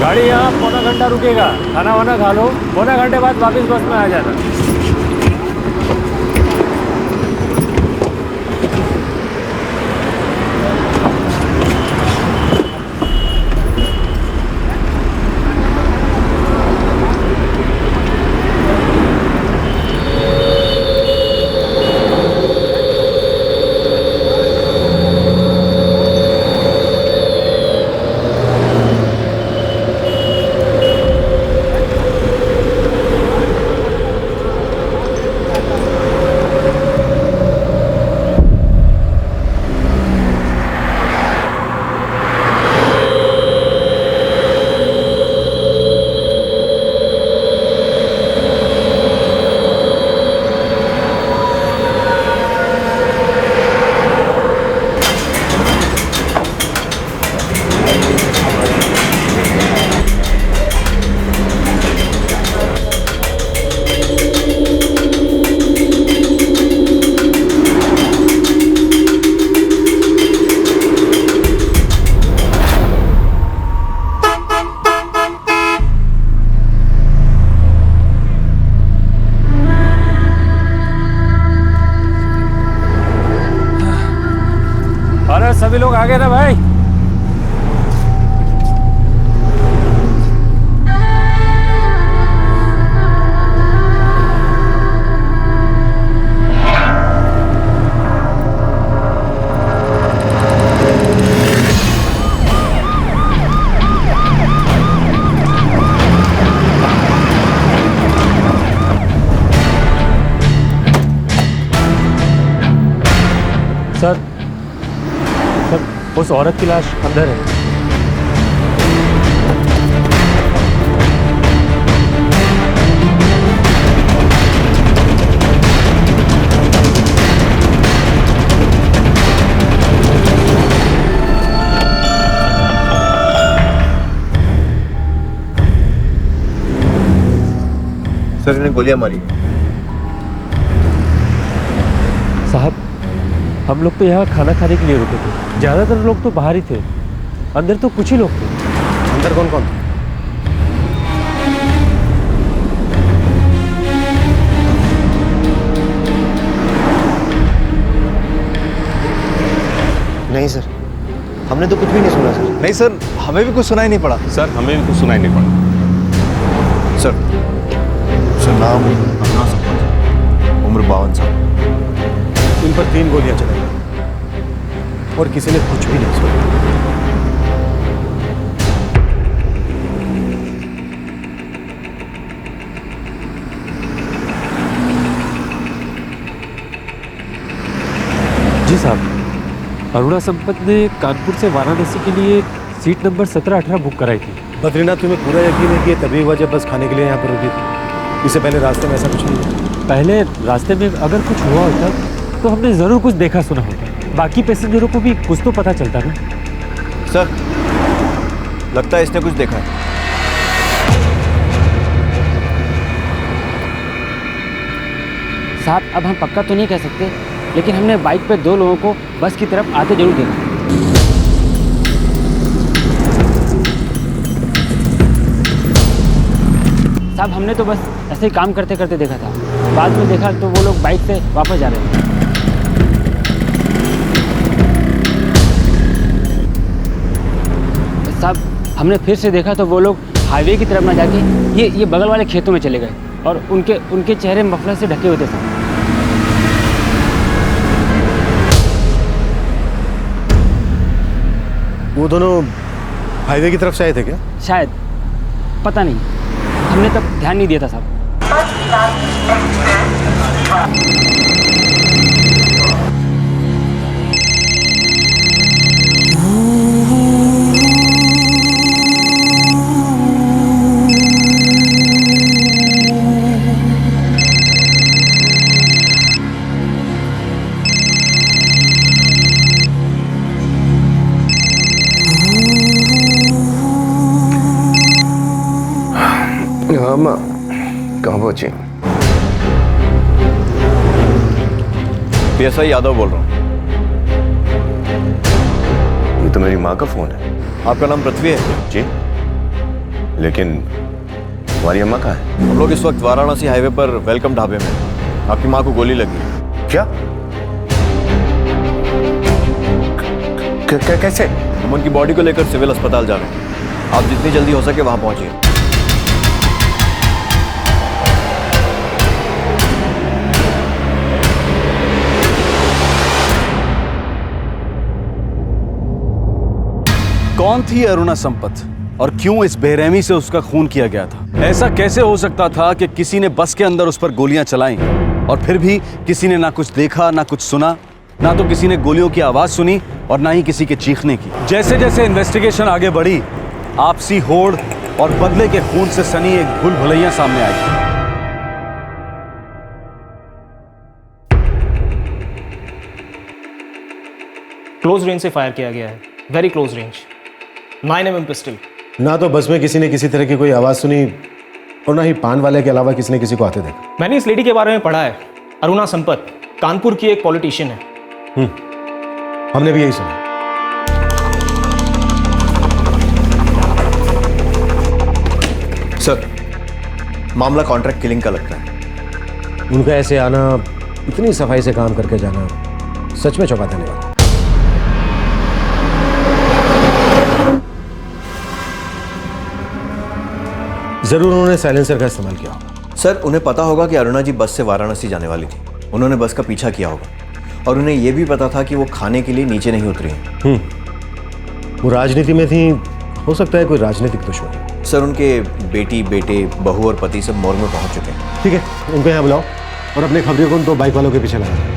गाड़ी यहाँ पौना घंटा रुकेगा, खाना वाना खा लो, पौना घंटे बाद वापस बस में आ जाना। सभी लोग आ गए ना भाई? सर, उस औरत की लाश अंदर है। सर, इन्हें गोलियां मारी। साहब, हम लोग तो यहाँ खाना खाने के लिए रुके थे, ज्यादातर लोग तो बाहर ही थे, अंदर तो कुछ ही लोग थे। अंदर कौन कौन थे? नहीं सर, हमने तो कुछ भी नहीं सुना सर। नहीं सर, हमें भी कुछ सुनाई नहीं पड़ा। सर, हमें भी कुछ सुनाई नहीं पड़ा। सर, नाम अपना सरपंच, उम्र 52 साल। इन पर 3 गोलियां चलाई और किसी ने कुछ भी नहीं सुना। जी साहब, अरुणा संपत ने कानपुर से वाराणसी के लिए सीट नंबर 17-18 बुक कराई थी। बद्रीनाथ, तुम्हें पूरा यकीन है कि ये तभी वजह बस खाने के लिए यहाँ पर रुकी थी? इससे पहले रास्ते में ऐसा कुछ नहीं है? पहले रास्ते में अगर कुछ हुआ होता तो हमने जरूर कुछ देखा सुना होता, बाकी पैसेंजरों को भी कुछ तो पता चलता ना। सर, लगता है इसने कुछ देखा है। साहब, अब हम पक्का तो नहीं कह सकते, लेकिन हमने बाइक पे 2 लोगों को बस की तरफ आते जरूर देखा। साहब, हमने तो बस ऐसे ही काम करते करते देखा था, बाद में देखा तो वो लोग बाइक से वापस जा रहे थे। साहब, हमने फिर से देखा तो वो लोग हाईवे की तरफ ना जाके ये बगल वाले खेतों में चले गए और उनके चेहरे मफलर से ढके हुए थे साहब। वो दोनों हाईवे की तरफ से आए थे क्या? शायद, पता नहीं, हमने तब ध्यान नहीं दिया था साहब। हाँ माँ, कहाँ पहुंची? पीएसआई यादव बोल रहा हूँ। ये तो मेरी माँ का फोन है। आपका नाम पृथ्वी है? जी। लेकिन तुम्हारी अम्मा कहाँ है? हम लोग इस वक्त वाराणसी हाईवे पर वेलकम ढाबे में हैं। आपकी माँ को गोली लगी है। क्या? कैसे? हम उनकी बॉडी को लेकर सिविल अस्पताल जा रहे हैं। आप जितनी जल्दी हो सके वहां पहुंचिए। कौन थी अरुणा संपत और क्यों इस बेरहमी से उसका खून किया गया था? ऐसा कैसे हो सकता था कि किसी ने बस के अंदर उस पर गोलियां चलाई और फिर भी किसी ने ना कुछ देखा ना कुछ सुना, ना तो किसी ने गोलियों की आवाज सुनी और ना ही किसी के चीखने की। जैसे जैसे इन्वेस्टिगेशन आगे बढ़ी, आपसी होड़ और बदले के खून से सनी एक भूल भुलैया सामने आई। क्लोज रेंज से फायर किया गया है, very close range, 9mm pistol. ना तो बस में किसी ने किसी तरह की कोई आवाज़ सुनी और ना ही पान वाले के अलावा किसी ने किसी को आते देखा। मैंने इस लेडी के बारे में पढ़ा है, अरुणा संपत, कानपुर की एक पॉलिटिशियन है। हमने भी यही सुना। सर, मामला कॉन्ट्रैक्ट किलिंग का लगता है। उनका ऐसे आना, इतनी सफाई से काम करके जाना सच में चौंका देने वाला। जरूर उन्होंने साइलेंसर का इस्तेमाल किया होगा। सर, उन्हें पता होगा कि अरुणा जी बस से वाराणसी जाने वाली थी। उन्होंने बस का पीछा किया होगा और उन्हें यह भी पता था कि वो खाने के लिए नीचे नहीं उतरी हैं। वो राजनीति में थी, हो सकता है कोई राजनीतिक दुश्मनी। सर, उनके बेटी, बेटे, बहू और पति सब मोर्ग में पहुंच चुके हैं। ठीक है, उनको यहाँ बुलाओ और अपने खबरियों को उन 2 बाइक वालों के पीछे लगाओ।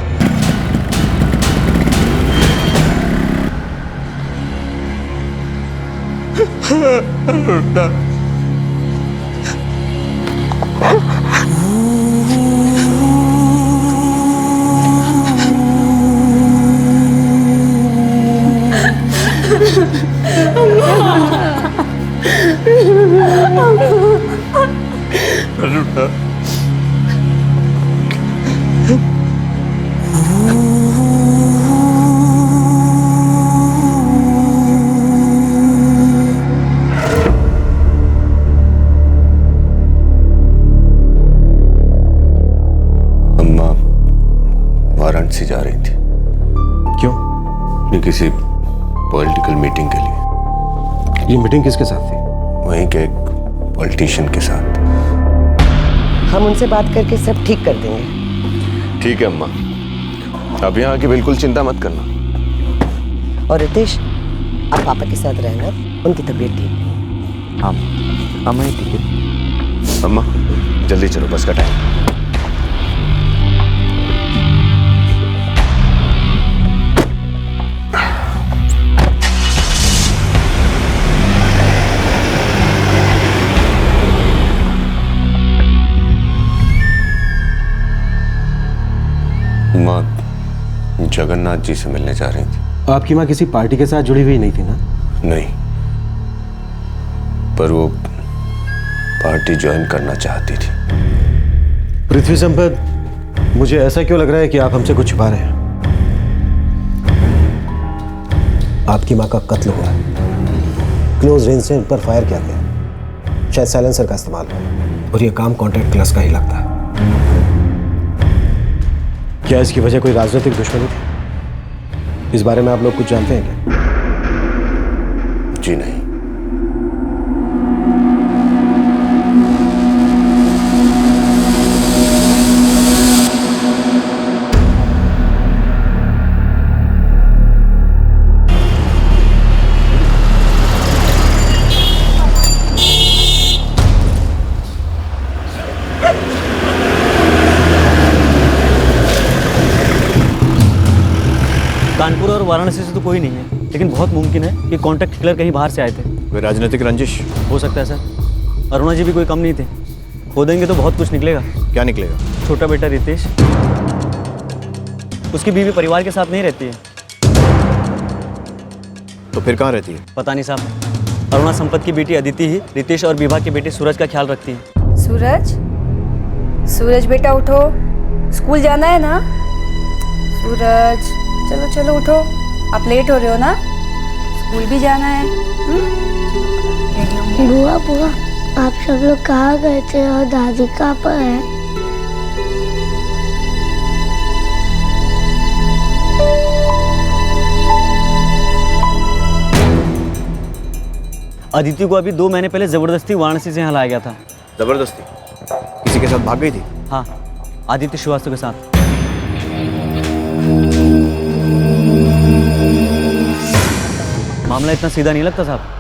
अम्मा वाराणसी जा रही थी। क्यों? ये किसी पॉलिटिकल मीटिंग के लिए। ये मीटिंग किसके साथ थी? वहीं के एक पॉलिटिशियन के साथ। हम उनसे बात करके सब ठीक कर देंगे। ठीक है अम्मा, अब यहाँ की बिल्कुल चिंता मत करना। और रितेश, आप पापा के साथ रहना, उनकी तबीयत ठीक नहीं। हाँ, अम्मा ही ठीक है। अम्मा जल्दी चलो, बस का टाइम। माँ जगन्नाथ जी से मिलने जा रही थी। आपकी माँ किसी पार्टी के साथ जुड़ी हुई नहीं थी ना? नहीं, पर वो पार्टी ज्वाइन करना चाहती थी। पृथ्वी संपत, मुझे ऐसा क्यों लग रहा है कि आप हमसे कुछ छुपा रहे हैं? आपकी माँ का कत्ल हुआ है, क्लोज रेंज से उन पर फायर किया गया, शायद साइलेंसर का इस्तेमाल हो, और यह काम कॉन्ट्रैक्ट क्लास का ही लगता है। क्या इसकी वजह कोई राजनीतिक दुश्मनी थी? इस बारे में आप लोग कुछ जानते हैं क्या? जी नहीं। कानपुर और वाराणसी से तो कोई नहीं है, लेकिन बहुत मुमकिन है कि कॉन्ट्रैक्ट किलर कहीं बाहर से आए थे। कोई राजनीतिक रंजिश हो सकता है सर। अरुणा जी भी कोई कम नहीं थे। खोदेंगे तो बहुत कुछ निकलेगा। क्या निकलेगा? छोटा बेटा रितेश, उसकी बीवी परिवार के साथ नहीं रहती है। तो फिर कहाँ रहती है? पता नहीं साहब। अरुणा संपत की बेटी अदिति ही रितेश और विभा के बेटे सूरज का ख्याल रखती है। सूरज, सूरज बेटा उठो, स्कूल जाना है ना? सूरज, चलो चलो उठो, आप लेट हो रहे हो ना, स्कूल भी जाना है। बुआ बुआ आप सब लोग कहाँ गए थे और दादी कहाँ पर है? अदिति को अभी 2 महीने पहले जबरदस्ती वाराणसी से यहाँ लाया गया था। जबरदस्ती? किसी के साथ भाग गई थी? हाँ, आदित्य श्रीवास्तव के साथ। मामला इतना सीधा नहीं लगता साहब।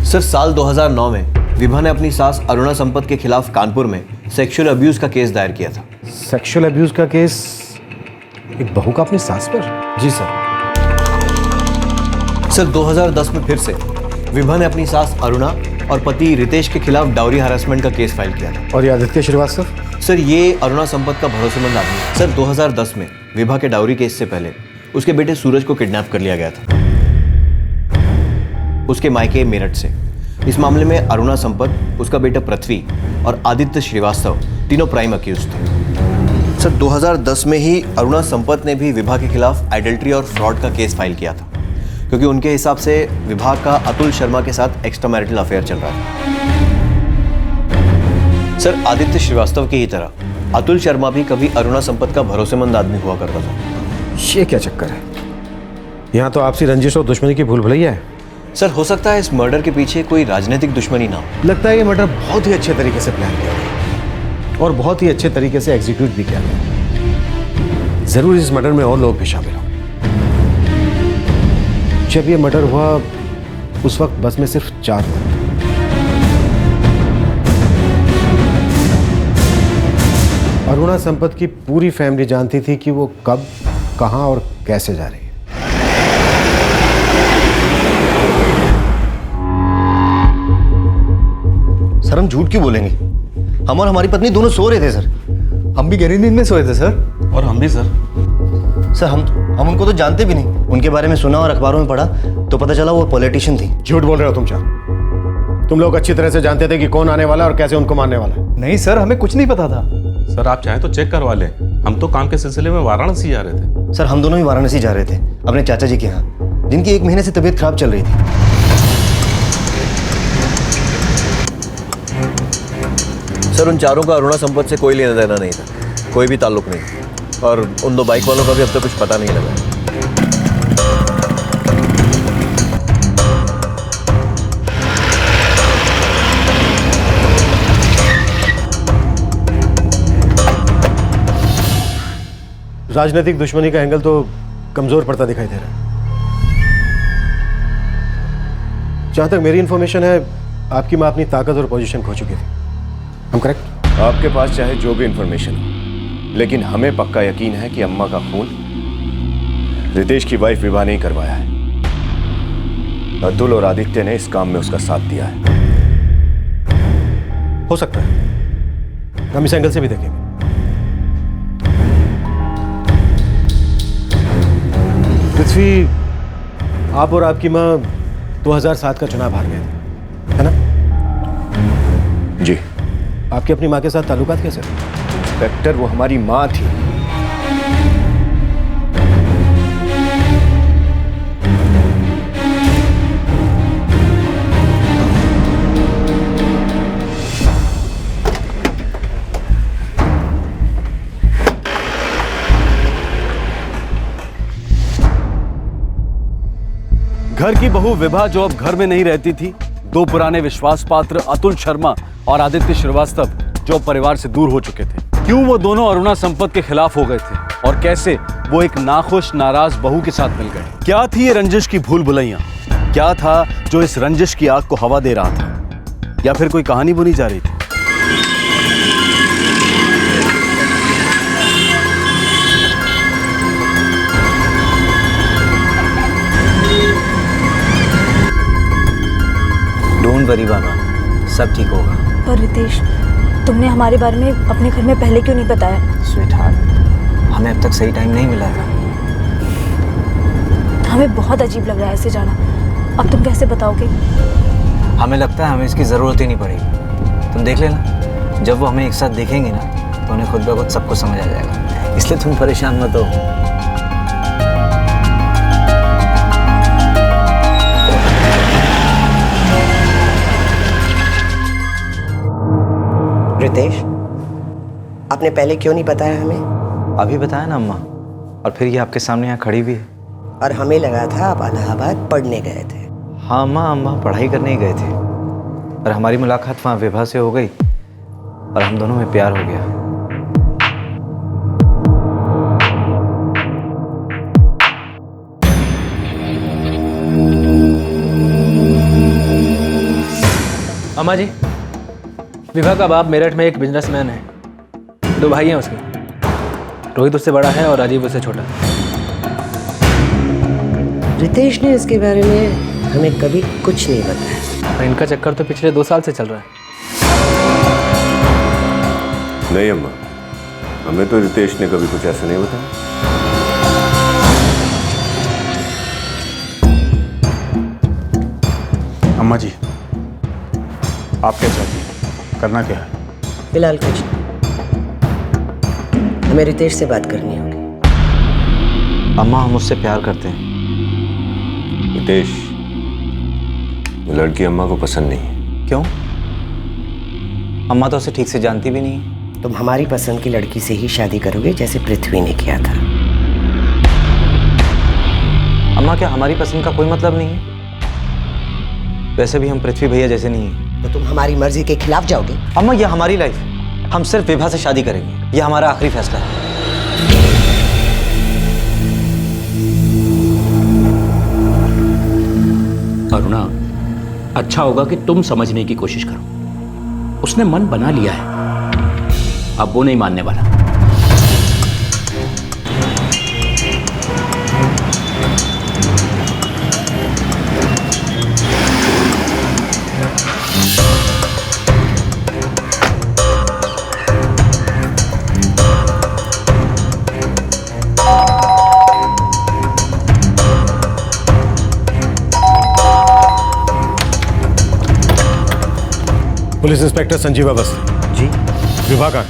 सर, साल 2009 में विभा ने अपनी सास अरुणा संपत के खिलाफ कानपुर में सेक्सुअल अब्यूज का केस दायर किया था। सेक्सुअल अब्यूज का केस एक बहू का अपनी सास पर? जी सर। सर, 2010 में फिर से विभा ने अपनी सास अरुणा और पति रितेश के खिलाफ डाउरी हरासमेंट का केस फाइल किया था। और ये आदित्य श्रीवास्तव? सर, ये अरुणा संपत का भरोसेमंद आदमी है। सर, 2010 में विभा के डाउरी केस से पहले उसके बेटे सूरज को किडनैप कर लिया गया था उसके मायके मेरठ से। इस मामले में अरुणा संपत, उसका बेटा पृथ्वी और आदित्य श्रीवास्तव तीनों प्राइम अक्यूज थे। सर, 2010 में ही अरुणा संपत ने भी विभा के खिलाफ एडल्ट्री और फ्रॉड का केस फाइल किया था, क्योंकि उनके हिसाब से विभा का अतुल शर्मा के साथ एक्स्ट्रा मैरिटल अफेयर चल रहा था। सर, आदित्य श्रीवास्तव की ही तरह अतुल शर्मा भी कभी अरुणा संपत का भरोसेमंद आदमी हुआ करता था। ये क्या चक्कर है? यहाँ तो आपसी रंजिश और दुश्मनी की भूल भुलैया है। सर, हो सकता है इस मर्डर के पीछे कोई राजनीतिक दुश्मनी ना हो। लगता है ये मर्डर बहुत ही अच्छे तरीके से प्लान किया गया और बहुत ही अच्छे तरीके से एग्जीक्यूट भी किया गया। जरूर इस मर्डर में और लोग भी शामिल हो। जब ये मर्डर हुआ उस वक्त बस में सिर्फ 4 थे। अरुणा संपत की पूरी फैमिली जानती थी कि वो कब, कहां और कैसे जा रही है। सर, हम झूठ क्यों बोलेंगे? हम और हमारी पत्नी दोनों सो रहे थे सर। हम भी गहरी नींद में सोए थे सर। और हम भी सर। सर, हम उनको तो जानते भी नहीं। उनके बारे में सुना और अखबारों में पढ़ा तो पता चला वो पॉलिटिशियन थी। झूठ बोल रहे हो तुम चार। तुम लोग अच्छी तरह से जानते थे कि कौन आने वाला और कैसे उनको मारने वाला है। नहीं सर, हमें कुछ नहीं पता था। सर, आप चाहें तो चेक करवा लें। हम तो काम के सिलसिले में वाराणसी जा रहे थे। सर, हम दोनों ही वाराणसी जा रहे थे अपने चाचा जी के यहाँ, जिनकी 1 महीने से तबीयत खराब चल रही थी। सर, उन चारों का अरुणा संपत से कोई लेना देना नहीं था, कोई भी ताल्लुक नहीं। और उन 2 बाइक वालों का भी अब तक कुछ पता नहीं लगा। राजनीतिक दुश्मनी का एंगल तो कमजोर पड़ता दिखाई दे रहा है। जहां तक मेरी इंफॉर्मेशन है, आपकी मां अपनी ताकत और पोजीशन खो चुकी थी। हम करेक्ट? आपके पास चाहे जो भी इंफॉर्मेशन हो, लेकिन हमें पक्का यकीन है कि अम्मा का खून रितेश की वाइफ विभा ने ही करवाया है। अतुल और आदित्य ने इस काम में उसका साथ दिया है। हो सकता है, हम इस एंगल से भी देखेंगे। पृथ्वी, आप और आपकी मां 2007 का चुनाव हार गए थे, है ना? जी। आपकी अपनी मां के साथ ताल्लुकात कैसे? इंस्पेक्टर, वो हमारी मां थी। घर की बहू विभा जो अब घर में नहीं रहती थी, 2 पुराने विश्वास पात्र अतुल शर्मा और आदित्य श्रीवास्तव जो परिवार से दूर हो चुके थे, क्यों वो दोनों अरुणा संपत के खिलाफ हो गए थे और कैसे वो एक नाखुश नाराज बहू के साथ मिल गए? क्या थी ये रंजिश की भूल भुलैयां? क्या था जो इस रंजिश की आग को हवा दे रहा था? या फिर कोई कहानी बुनी जा रही थी? वरी बाबा, सब ठीक होगा। पर रितेश, तुमने हमारे बारे में अपने घर में पहले क्यों नहीं बताया? स्वीटहार्ट, हमें अब तक सही टाइम नहीं मिला था। हमें बहुत अजीब लग रहा है ऐसे जाना। अब तुम कैसे बताओगे? हमें लगता है हमें इसकी ज़रूरत ही नहीं पड़ेगी। तुम देख लेना, जब वो हमें एक साथ देखेंगे ना तो उन्हें खुद ब खुद सब कुछ समझ आ जाएगा। इसलिए तुम परेशान मत हो। रितेश, आपने पहले क्यों नहीं बताया हमें? अभी बताया ना अम्मा, और फिर ये आपके सामने यहाँ खड़ी भी है। और हमें लगा था आप इलाहाबाद पढ़ने गए थे। हाँ अम्मा, अम्मा पढ़ाई करने ही गए थे, और हमारी मुलाकात वहाँ विभा से हो गई और हम दोनों में प्यार हो गया। अम्मा जी, विभा का बाप मेरठ में एक बिजनेसमैन है। 2 भाई हैं उसके, रोहित उससे बड़ा है और राजीव उससे छोटा। रितेश ने इसके बारे में हमें कभी कुछ नहीं बताया। और इनका चक्कर तो पिछले 2 साल से चल रहा है। नहीं अम्मा, हमें तो रितेश ने कभी कुछ ऐसा नहीं बताया। अम्मा जी, आप क्या चाहती हैं? करना क्या है? फिलहाल कुछ नहीं, हमें रितेश से बात करनी होगी। अम्मा, हम उससे प्यार करते हैं। रितेश, वो लड़की अम्मा को पसंद नहीं है। क्यों? अम्मा तो उसे ठीक से जानती भी नहीं है। तुम हमारी पसंद की लड़की से ही शादी करोगे जैसे पृथ्वी ने किया था। अम्मा, क्या हमारी पसंद का कोई मतलब नहीं है? वैसे भी हम पृथ्वी भैया जैसे नहीं हैं। तो तुम हमारी मर्जी के खिलाफ जाओगे? अम्मा, ये हमारी लाइफ है, हम सिर्फ विभा से शादी करेंगे, ये हमारा आखिरी फैसला है। अरुणा, अच्छा होगा कि तुम समझने की कोशिश करो। उसने मन बना लिया है, अब वो नहीं मानने वाला। Police inspector Sanjeev Awasthi. जी। विभा का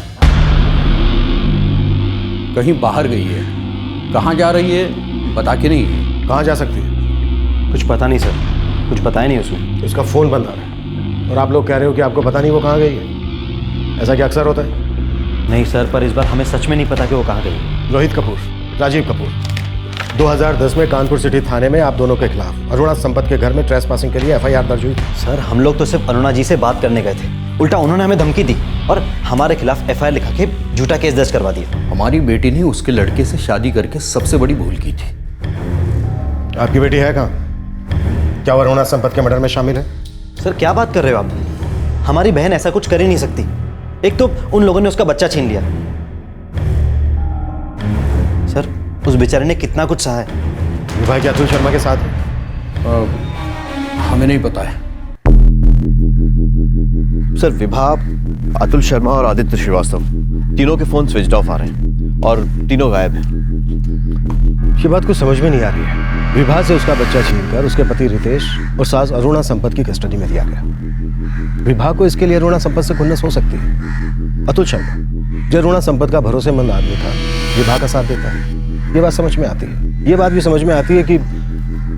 कहीं बाहर गई है। कहाँ जा रही है बता के नहीं। कहाँ जा सकती है? कुछ पता नहीं सर, कुछ बताया नहीं उसने। उसका फ़ोन बंद आ रहा है और आप लोग कह रहे हो कि आपको पता नहीं वो कहाँ गई है। ऐसा क्या अक्सर होता है? नहीं सर, पर इस बार हमें सच में नहीं पता कि वो कहाँ गई। रोहित कपूर, राजीव कपूर, 2010 में कानपुर सिटी थाने में आप दोनों के खिलाफ अरुणा संपत के घर में ट्रेसपासिंग के लिए FIR दर्ज हुई। सर, हम लोग तो सिर्फ अरुणा जी से बात करने गए थे, उल्टा उन्होंने हमें धमकी दी और हमारे खिलाफ FIR लिखा के झूठा केस दर्ज करवा दिया। हमारी बेटी ने उसके लड़के से शादी करके सबसे बड़ी भूल की थी। आपकी बेटी है कहाँ? क्या वो अरुणा संपत के मर्डर में शामिल है? सर, क्या बात कर रहे हो आप? हमारी बहन ऐसा कुछ कर ही नहीं सकती। एक तो उन लोगों ने उसका बच्चा छीन लिया। सर, उस बेचारे ने कितना कुछ सहा है। विभा क्या अतुल शर्मा के साथ है? हमें नहीं पता है सर। विभा, अतुल शर्मा और आदित्य श्रीवास्तव तीनों के फोन स्विच ऑफ आ रहे हैं और तीनों गायब हैं। ये बात कुछ समझ में नहीं आ रही है। विभा से उसका बच्चा छीनकर उसके पति रितेश और सास अरुणा संपत की कस्टडी में दिया गया। विभा को इसके लिए अरुणा संपत से खुन्नस हो सकती है। अतुल शर्मा, जो अरुणा संपत का भरोसेमंद आदमी था, विभा का साथ देता है। ये बात समझ में आती है। ये बात भी समझ में आती है कि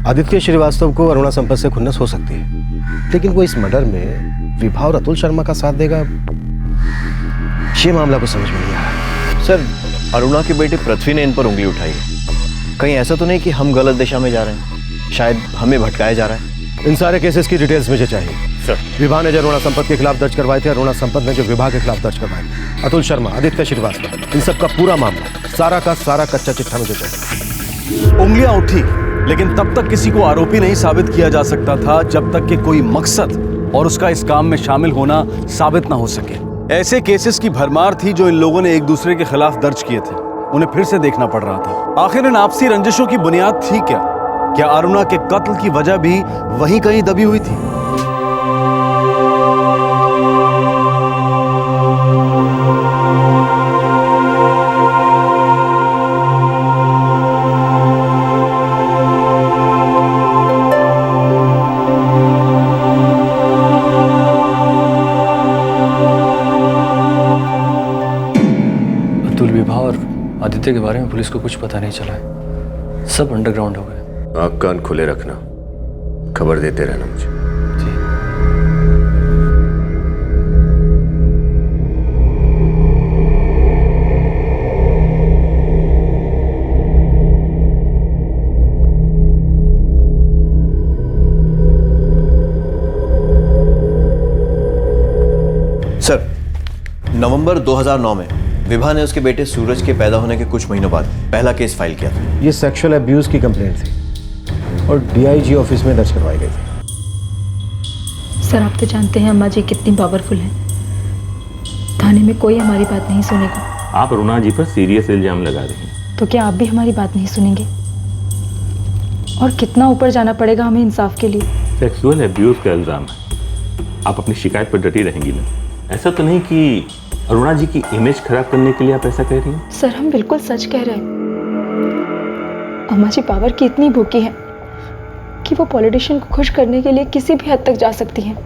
आदित्य श्रीवास्तव को अरुणा संपत से खुन्नस हो सकती है, लेकिन वो इस मर्डर में विभा और अतुल शर्मा का साथ देगा, ये मामला को समझ में नहीं आ रहा। सर, अरुणा की बेटी पृथ्वी ने इन पर उंगली उठाई है। कहीं ऐसा तो नहीं कि हम गलत दिशा में जा रहे हैं? शायद हमें भटकाया जा रहा है। इन सारे केसेस की डिटेल्स मुझे चाहिए सर। विभा ने जो अरुणा संपत के खिलाफ दर्ज करवाए थे, अरुणा संपत ने जो विभा के खिलाफ दर्ज करवाए, अतुल शर्मा, आदित्य श्रीवास्तव, इन सब का पूरा मामला, सारा का सारा कच्चा चिट्ठा मुझे चाहिए। उंगलियां उठी, लेकिन तब तक किसी को आरोपी नहीं साबित किया जा सकता था जब तक कि कोई मकसद और उसका इस काम में शामिल होना साबित ना हो सके। ऐसे केसेस की भरमार थी जो इन लोगों ने एक दूसरे के खिलाफ दर्ज किए थे। उन्हें फिर से देखना पड़ रहा था। आखिर इन आपसी रंजिशों की बुनियाद थी क्या? क्या अरुणा के कत्ल की वजह भी वहीं कहीं दबी हुई थी? आदित्य के बारे में पुलिस को कुछ पता नहीं चला है, सब अंडरग्राउंड हो गए। आँख कान खुले रखना, खबर देते रहना मुझे। सर, नवंबर 2009 में विभा ने उसके बेटे सूरज के पैदा होने के कुछ महीनों बाद पहला केस फाइल किया था। ये सेक्सुअल अब्यूज की कंप्लेंट थी और डीआईजी ऑफिस में दर्ज करवाई गई थी। सर, आप तो जानते हैं अम्मा जी कितनी पावरफुल हैं। थाने में कोई हमारी बात नहीं सुनेगा। आप अरुणा जी पर सीरियस इल्जाम लगा रही हैं। तो क्या आप भी हमारी बात नहीं सुनेंगे? और कितना ऊपर जाना पड़ेगा हमें इंसाफ के लिए? सेक्सुअल अब्यूज का इल्जाम है, आप अपनी शिकायत पर डटी रहेंगी ना? ऐसा तो नहीं कि अरुणा जी की इमेज खराब करने के लिए आप ऐसा कह रही हैं? सर, हम बिल्कुल सच कह रहे हैं। अम्मा जी पावर की इतनी भूखी हैं कि वो पॉलिटिशियन को खुश करने के लिए किसी भी हद तक जा सकती हैं।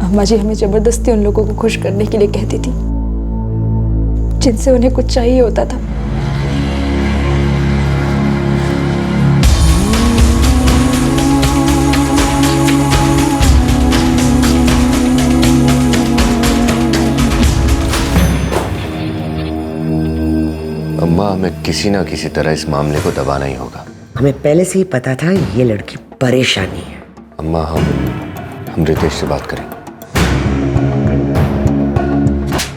अम्मा जी हमें जबरदस्ती उन लोगों को खुश करने के लिए कहती थी जिनसे उन्हें कुछ चाहिए होता था। अम्मा, हमें किसी ना किसी तरह इस मामले को दबाना ही होगा। हमें पहले से ही पता था ये लड़की परेशानी है। अम्मा, हम रितेश से बात करें।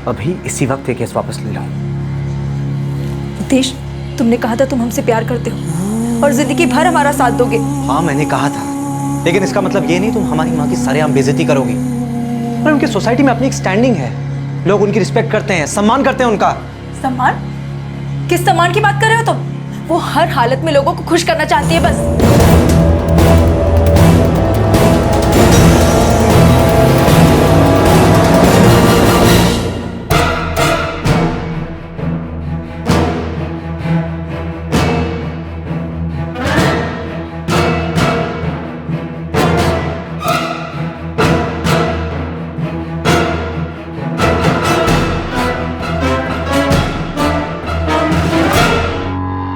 अभी इसी वक्त ये केस वापस ले लो। रितेश, तुमने कहा था तुम हमसे प्यार करते हो और जिंदगी भर हमारा साथ दोगे। हाँ, मैंने कहा था, लेकिन इसका मतलब ये नहीं तुम हमारी माँ की सरेआम बेइज्जती करोगी। और उनकी सोसाइटी में अपनी एक स्टैंडिंग है, लोग उनकी रिस्पेक्ट करते हैं, सम्मान करते हैं उनका। सम्मान? किस सम्मान की बात कर रहे हो तुम? वो हर हालत में लोगों को खुश करना चाहती है बस।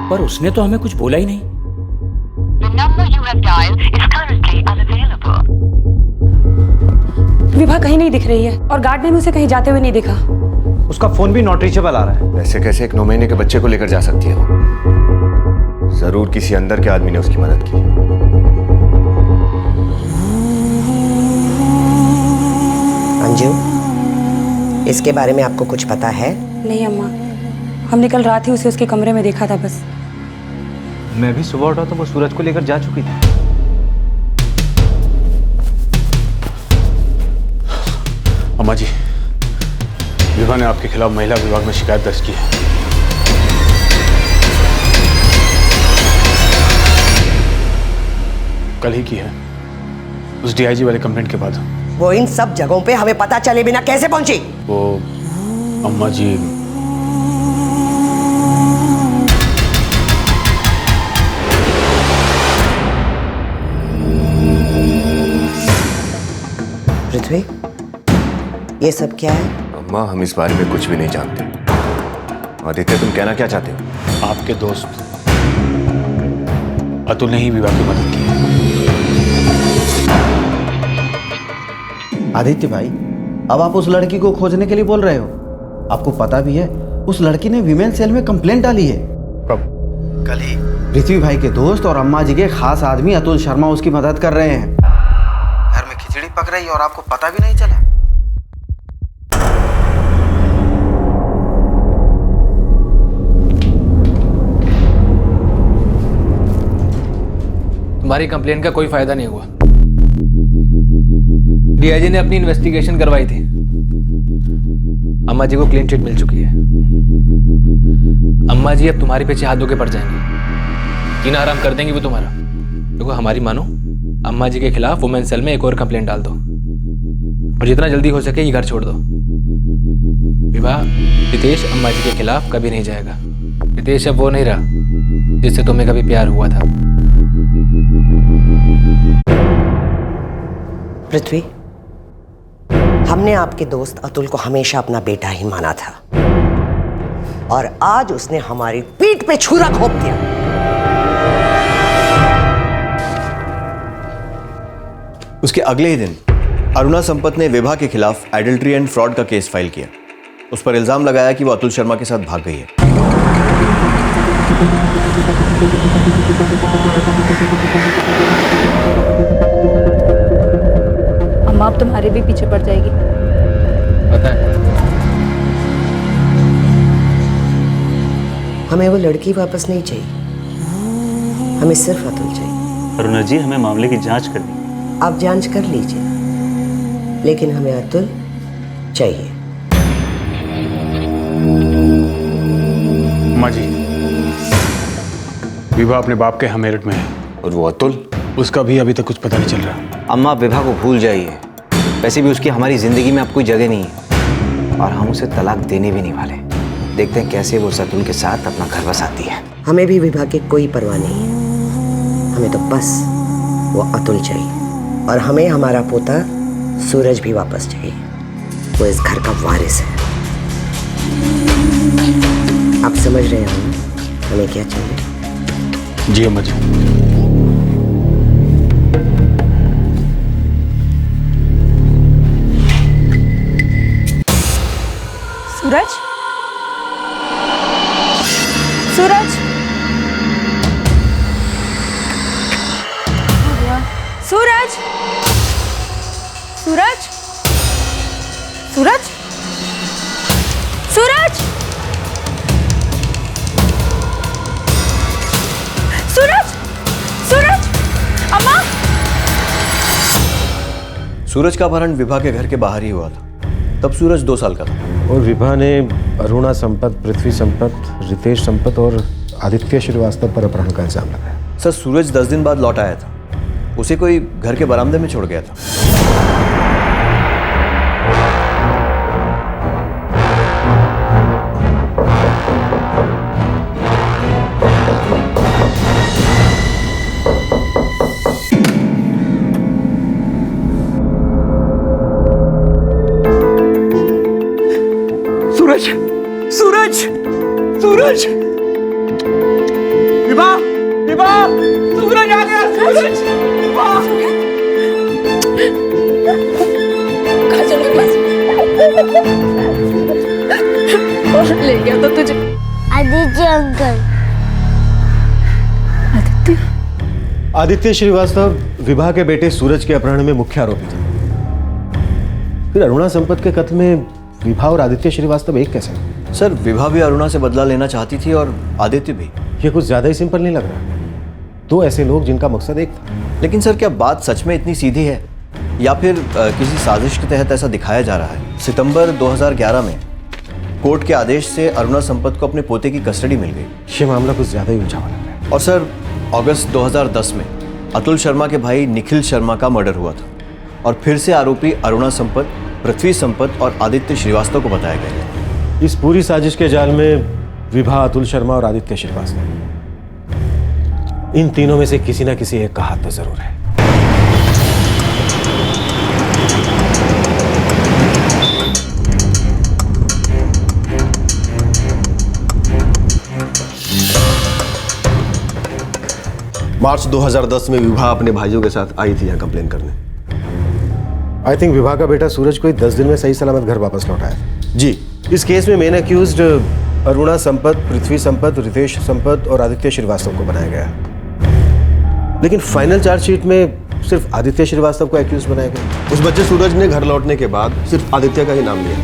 पर उसने तो हमें कुछ बोला ही नहीं। विभा कहीं नहीं दिख रही है और गार्ड ने भी उसे कहीं जाते हुए नहीं देखा। उसका फोन भी नॉट रीचेबल आ रहा है। ऐसे कैसे एक 9 महीने के बच्चे को लेकर जा सकती है वो? जरूर किसी अंदर के आदमी ने उसकी मदद की। अंजू, इसके बारे में आपको कुछ पता है? नहीं अम्मा, हमने कल रात ही उसे उसके कमरे में देखा था बस। मैं भी सुबह उठा तो वो सूरज को लेकर जा चुकी थी। अम्मा जी, विभा ने आपके खिलाफ महिला विभाग में शिकायत दर्ज की है। कल ही की है, उस डीआईजी वाले कंप्लेंट के बाद। वो इन सब जगहों पे हमें पता चले बिना कैसे पहुंची? वो अम्मा जी, पृथ्वी, ये सब क्या है? अम्मा, हम इस बारे में कुछ भी नहीं जानते। आदित्य, तुम कहना क्या चाहते हो? आपके दोस्त अतुल ने ही विवाह की मदद की है। आदित्य भाई, अब आप उस लड़की को खोजने के लिए बोल रहे हो? आपको पता भी है उस लड़की ने विमेन सेल में कंप्लेंट डाली है। कब? कल ही। पृथ्वी भाई के दोस्त और अम्मा जी के खास आदमी अतुल शर्मा उसकी मदद कर रहे हैं। घर में खिचड़ी पक रही और आपको पता भी नहीं चला। तुम्हारी कंप्लेंट का कोई फायदा नहीं हुआ। डीआईजी ने अपनी इन्वेस्टिगेशन करवाई थी। अम्मा जी को क्लीन चिट मिल चुकी है। अम्मा जी अब तुम्हारे पीछे हाथ धो के पड़ जाएंगी। जीना आराम कर देंगी वो तुम्हारा। देखो हमारी मानो, अम्मा जी के खिलाफ वुमेन सेल में एक और कंप्लेंट डाल दो और जितना जल्दी हो सके ये घर छोड़ दो। विवाह, रितेश अम्मा जी के खिलाफ कभी नहीं जाएगा। रितेश अब वो नहीं रहा जिससे तुम्हें कभी प्यार हुआ था। पृथ्वी, हमने आपके दोस्त अतुल को हमेशा अपना बेटा ही माना था और आज उसने हमारी पीठ पे छुरा घोंप दिया। उसके अगले ही दिन अरुणा संपत ने विभा के खिलाफ एडल्ट्री एंड फ्रॉड का केस फाइल किया। उस पर इल्जाम लगाया कि वो अतुल शर्मा के साथ भाग गई है। अम्मा अब तुम्हारे भी पीछे पड़ जाएगी। पता है। हमें वो लड़की वापस नहीं चाहिए, हमें सिर्फ अतुल चाहिए। अरुणा जी, हमें मामले की जांच करनी। आप जांच कर लीजिए, लेकिन हमें अतुल चाहिए। अम्मा जी, विभा अपने बाप के यहाँ मेरठ में है। और वो अतुल? उसका भी अभी तक कुछ पता नहीं चल रहा। अम्मा, आप विभा को भूल जाइए। वैसे भी उसकी हमारी जिंदगी में अब कोई जगह नहीं है और हम उसे तलाक देने भी नहीं वाले। देखते हैं कैसे वो अतुल के साथ अपना घर बसाती है। हमें भी विभा की कोई परवाह नहीं है, हमें तो बस वो अतुल चाहिए और हमें हमारा पोता सूरज भी वापस चाहिए। वो इस घर का वारिस है। आप समझ रहे हो ना हमें क्या चाहिए? जी अम्मा जी। सूरज, सूरज, सूरज, सूरज, सूरज, सूरज, सूरज, सूरज, अम्मा। सूरज का अपहरण विभा के घर के बाहर ही हुआ था। तब सूरज 2 साल का था और विभा ने अरुणा संपत, पृथ्वी संपत, रितेश संपत और आदित्य श्रीवास्तव पर अपहरण का इल्जाम लगाया। सर, सूरज 10 दिन बाद लौट आया था। उसे कोई घर के बरामदे में छोड़ गया था। सूरज, सूरज, सूरज, विभा, विभा, सूरज आ गया। सूरज, विभा, कौन ले गया था तुझे? आदित्य अंकल। आदित्य श्रीवास्तव विभा के बेटे सूरज के अपहरण में मुख्य आरोपी थे। फिर अरुणा संपत के कत्ल में विभा और आदित्य श्रीवास्तव एक कैसे? सर, विभा भी अरुणा से बदला लेना चाहती थी और आदित्य भी। ये कुछ ज्यादा ही सिंपल नहीं लग रहा? 2 ऐसे लोग जिनका मकसद एक था। लेकिन सर, क्या बात सच में इतनी सीधी है या फिर किसी साजिश के तहत ऐसा दिखाया जा रहा है? सितंबर 2011 में कोर्ट के आदेश से अरुणा संपत को अपने पोते की कस्टडी मिल गई। ये मामला कुछ ज्यादा ही उलझा हुआ लग रहा है। और सर, अगस्त 2010 में अतुल शर्मा के भाई निखिल शर्मा का मर्डर हुआ था और फिर से आरोपी अरुणा संपत, पृथ्वी संपत और आदित्य श्रीवास्तव को बताया गया। इस पूरी साजिश के जाल में विभा, अतुल शर्मा और आदित्य श्रीवास्तव, इन तीनों में से किसी ना किसी एक का हाथ तो जरूर है। मार्च 2010 में विभा अपने भाइयों के साथ आई थी यहाँ कंप्लेन करने। आई थिंक विभा का बेटा सूरज को 10 दिन में सही सलामत घर वापस लौटाया। जी। इस केस में मेन अक्यूज्ड अरुणा संपत, पृथ्वी संपत, रितेश संपत और आदित्य श्रीवास्तव को बनाया गया, लेकिन फाइनल चार्जशीट में सिर्फ आदित्य श्रीवास्तव को अक्यूज बनाया गया। उस बच्चे सूरज ने घर लौटने के बाद सिर्फ आदित्य का ही नाम लिया।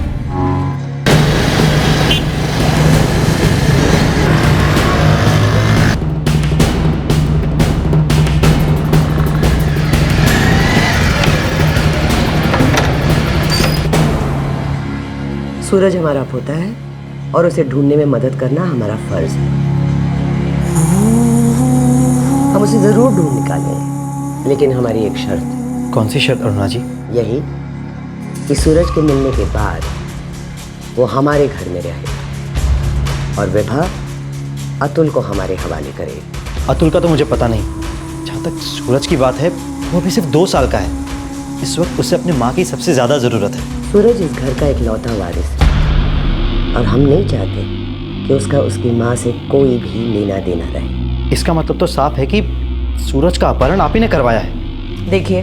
सूरज हमारा पोता है और उसे ढूंढने में मदद करना हमारा फर्ज है। हम उसे जरूर ढूंढ निकालेंगे, लेकिन हमारी एक शर्त है। कौन सी शर्त अरुणा जी? यही कि सूरज के मिलने के बाद वो हमारे घर में रहेगा और विभा अतुल को हमारे हवाले करेगी। अतुल का तो मुझे पता नहीं। जहाँ तक सूरज की बात है, वो अभी सिर्फ 2 साल का है। इस वक्त उसे अपनी माँ की सबसे ज्यादा जरूरत है। सूरज इस घर का इकलौता वारिस है और हम नहीं चाहते कि उसका उसकी माँ से कोई भी लेना देना रहे। इसका मतलब तो साफ है कि सूरज का अपहरण आप ही ने करवाया है। देखिए,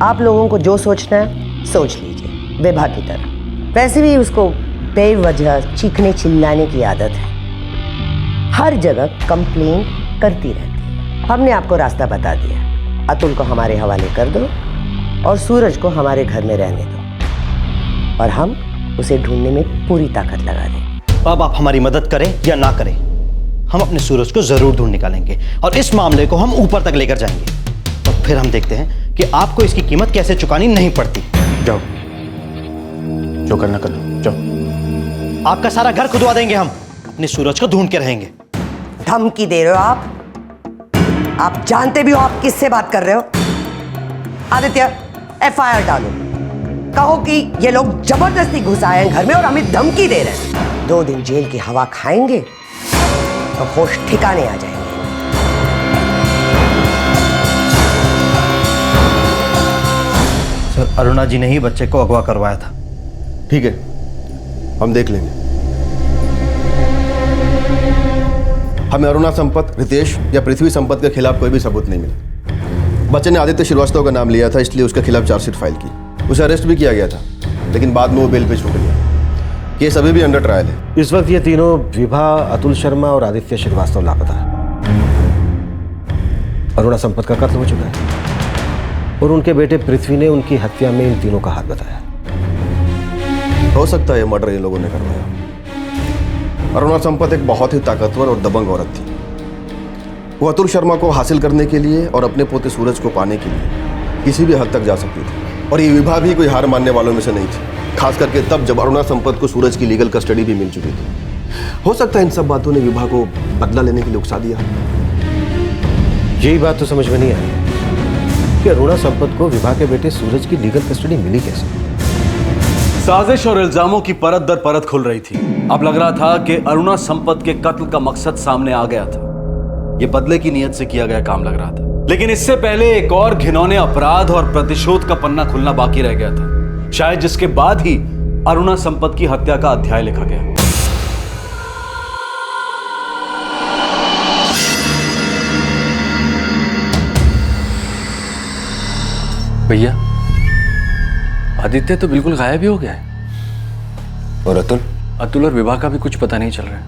आप लोगों को जो सोचना है सोच लीजिए, विभा की तरह। वैसे भी उसको बेवजह चीखने चिल्लाने की आदत है, हर जगह कंप्लेन करती रहती है। हमने आपको रास्ता बता दिया, अतुल को हमारे हवाले कर दो और सूरज को हमारे घर में रहने दो और हम उसे ढूंढने में पूरी ताकत लगा दें। अब आप हमारी मदद करें या ना करें, हम अपने सूरज को जरूर ढूंढ निकालेंगे और इस मामले को हम ऊपर तक लेकर जाएंगे और फिर हम देखते हैं कि आपको इसकी कीमत कैसे चुकानी नहीं पड़ती। जाओ, जो करना कर लो, जाओ। आपका सारा घर खुदवा देंगे, हम अपने सूरज को ढूंढ के रहेंगे। धमकी दे रहे हो आप? आप जानते भी हो आप किससे बात कर रहे हो? आदित्य, FIR डालो, कहो कि ये लोग जबरदस्ती घुस आए हैं घर में और हमें धमकी दे रहे हैं। 2 दिन जेल की हवा खाएंगे तो होश ठिकाने आ जाएंगे। सर, अरुणा जी ने ही बच्चे को अगवा करवाया था। ठीक है, हम देख लेंगे। हमें अरुणा संपत, रितेश या पृथ्वी संपत के खिलाफ कोई भी सबूत नहीं मिला। बच्चे ने आदित्य श्रीवास्तव का नाम लिया था, इसलिए उसके खिलाफ चार्जशीट फाइल की। उसे अरेस्ट भी किया गया था, लेकिन बाद में वो बेल पे छूट गया। केस अभी भी अंडर ट्रायल है। इस वक्त ये तीनों विभा, अतुल शर्मा और आदित्य श्रीवास्तव लापता है। अरुणा संपत का कत्ल हो चुका है और उनके बेटे पृथ्वी ने उनकी हत्या में इन तीनों का हाथ बताया। हो सकता है ये मर्डर इन लोगों ने करवाया। अरुणा संपत एक बहुत ही ताकतवर और दबंग औरत थी। वो अतुल शर्मा को हासिल करने के लिए और अपने पोते सूरज को पाने के लिए किसी भी हद तक जा सकती थी और ये विभा भी कोई हार मानने वालों में से नहीं थी, खास करके तब जब अरुणा संपत को सूरज की लीगल कस्टडी भी मिल चुकी थी। हो सकता है इन सब बातों ने विभा को बदला लेने के लिए उकसा दिया। यही बात तो समझ में नहीं आई कि अरुणा संपत को विभा के बेटे सूरज की लीगल कस्टडी मिली कैसे। साजिश और इल्जामों की परत दर परत खुल रही थी। अब लग रहा था कि अरुणा संपत के कत्ल का मकसद सामने आ गया था। यह बदले की नीयत से किया गया काम लग रहा था, लेकिन इससे पहले एक और घिनौने अपराध और प्रतिशोध का पन्ना खुलना बाकी रह गया था, शायद जिसके बाद ही अरुणा संपत की हत्या का अध्याय लिखा गया। भैया, आदित्य तो बिल्कुल गायब ही हो गया है। और अतुल? अतुल और विभा का भी कुछ पता नहीं चल रहा है।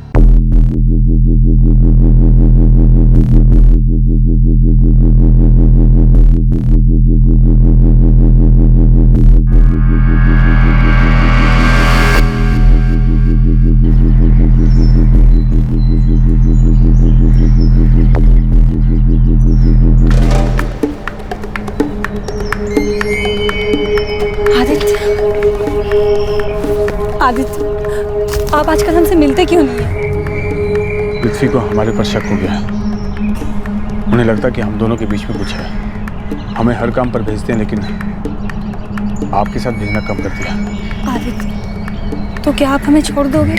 आदित्य, आप आजकल हमसे मिलते क्यों नहीं हैं? पृथ्वी को हमारे पर शक हो गया है। उन्हें लगता कि हम दोनों के बीच में कुछ है। हमें हर काम पर भेजते हैं, लेकिन आपके साथ भेजना कम कर दिया। आदित्य, तो क्या आप हमें छोड़ दोगे?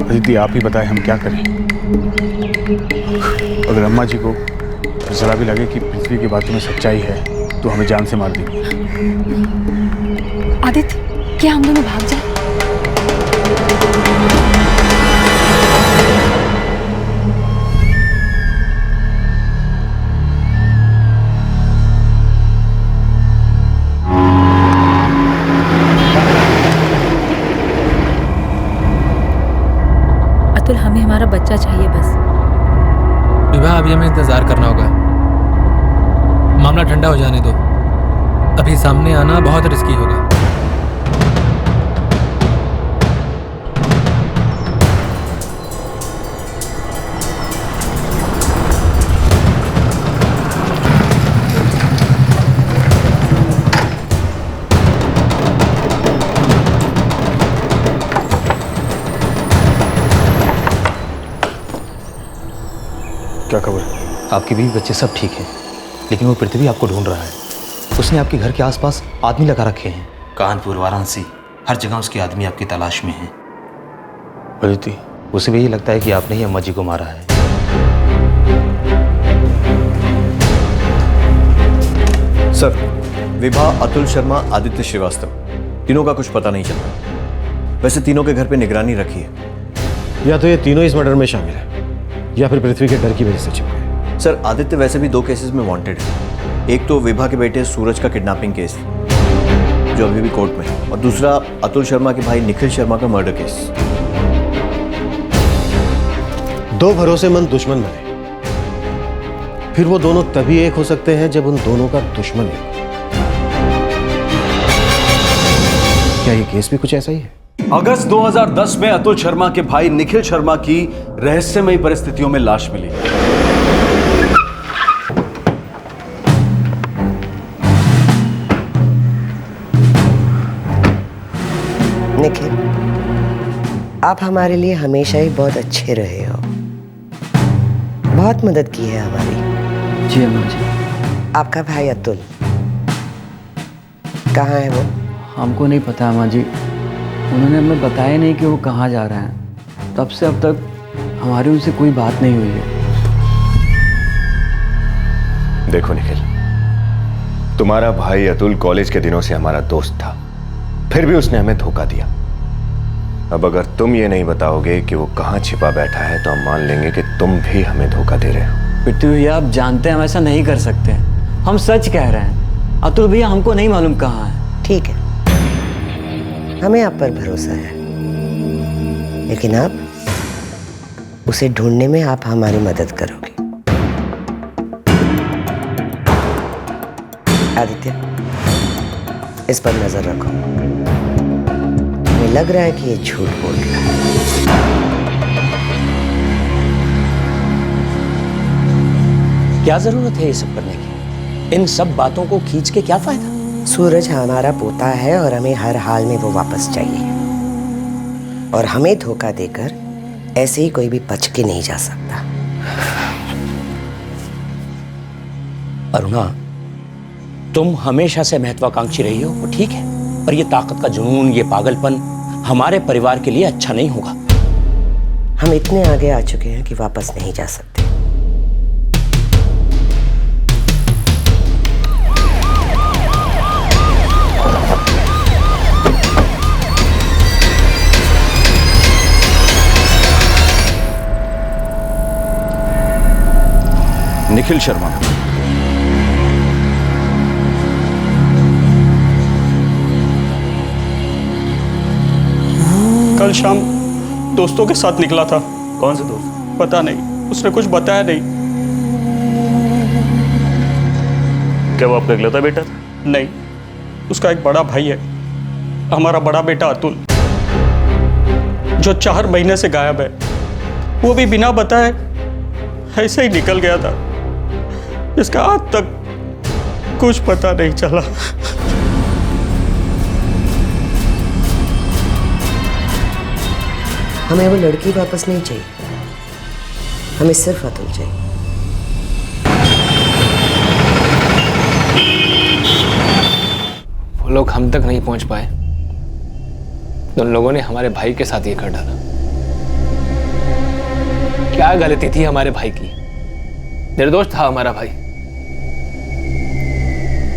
अदिति, आप ही बताएं हम क्या करें। अगर अम्मा जी को जरा भी लगे कि पृथ्वी की बातों में सच्चाई है तो हमें जान से मार देंगे। आदित्य, क्या हम दोनों भाग जाएं? अतुल, हमें हमारा बच्चा चाहिए बस। विवाह अभी हमें इंतजार करना होगा। मामला ठंडा हो जाने दो। अभी सामने आना बहुत रिस्की होगा। क्या खबर? आपके बीवी बच्चे सब ठीक हैं, लेकिन वो पृथ्वी आपको ढूंढ रहा है। उसने आपके घर के आसपास आदमी लगा रखे हैं। कानपुर, वाराणसी, हर जगह उसके आदमी आपकी तलाश में हैं। अदिति, उसे भी यही लगता है कि आपने ही अम्मा जी को मारा है। सर, विभा, अतुल शर्मा, आदित्य श्रीवास्तव, तीनों का कुछ पता नहीं चल रहा। वैसे तीनों के घर पे निगरानी रखी है। या तो ये तीनों इस मर्डर में शामिल है या फिर पृथ्वी के डर की वजह से छिप गए। सर, आदित्य वैसे भी 2 केसेस में वांटेड है। एक तो विभा के बेटे सूरज का किडनैपिंग केस जो अभी भी कोर्ट में है, और दूसरा अतुल शर्मा के भाई निखिल शर्मा का मर्डर केस। 2 भरोसेमंद दुश्मन बने, फिर वो दोनों तभी एक हो सकते हैं जब उन दोनों का दुश्मन एक। क्या ये केस भी कुछ ऐसा ही है? अगस्त 2010 में अतुल शर्मा के भाई निखिल शर्मा की रहस्यमयी परिस्थितियों में लाश मिली। निखिल, आप हमारे लिए हमेशा ही बहुत अच्छे रहे हो, बहुत मदद की है हमारी। जी अम्मा जी। आपका भाई अतुल कहाँ है वो? हमको नहीं पता अम्मा जी, उन्होंने हमें बताया नहीं कि वो कहाँ जा रहे हैं। तब से अब तक हमारी उनसे कोई बात नहीं हुई है। देखो निखिल, तुम्हारा भाई अतुल कॉलेज के दिनों से हमारा दोस्त था, फिर भी उसने हमें धोखा दिया। अब अगर तुम ये नहीं बताओगे कि वो कहाँ छिपा बैठा है तो हम मान लेंगे कि तुम भी हमें धोखा दे रहे हो। पृथ्वी भैया, आप जानते हैं हम ऐसा नहीं कर सकते। हम सच कह रहे हैं। अतुल भैया, हमको नहीं मालूम कहाँ है। ठीक है, हमें आप पर भरोसा है, लेकिन आप उसे ढूंढने में आप हमारी मदद करोगे। आदित्य, इस पर नजर रखो। हमें लग रहा है कि ये झूठ बोल रहा है। क्या जरूरत है ये सब करने की? इन सब बातों को खींच के क्या फायदा? सूरज हमारा पोता है और हमें हर हाल में वो वापस चाहिए, और हमें धोखा देकर ऐसे ही कोई भी बच के नहीं जा सकता। अरुणा, तुम हमेशा से महत्वाकांक्षी रही हो, वो ठीक है, पर ये ताकत का जुनून, ये पागलपन हमारे परिवार के लिए अच्छा नहीं होगा। हम इतने आगे आ चुके हैं कि वापस नहीं जा सकते। निखिल शर्मा, कल शाम दोस्तों के साथ निकला था। कौन से दोस्त? पता नहीं, उसने कुछ बताया नहीं। क्या वो आपका इकलौता बेटा था? नहीं, उसका एक बड़ा भाई है, हमारा बड़ा बेटा अतुल, जो 4 महीने से गायब है। वो भी बिना बताए ऐसे ही निकल गया था, इसका आज तक कुछ पता नहीं चला। हमें वो लड़की वापस नहीं चाहिए, हमें सिर्फ अतुल चाहिए। वो लोग हम तक नहीं पहुंच पाए तो उन लोगों ने हमारे भाई के साथ ये कर डाला। क्या गलती थी हमारे भाई की? निर्दोष था हमारा भाई।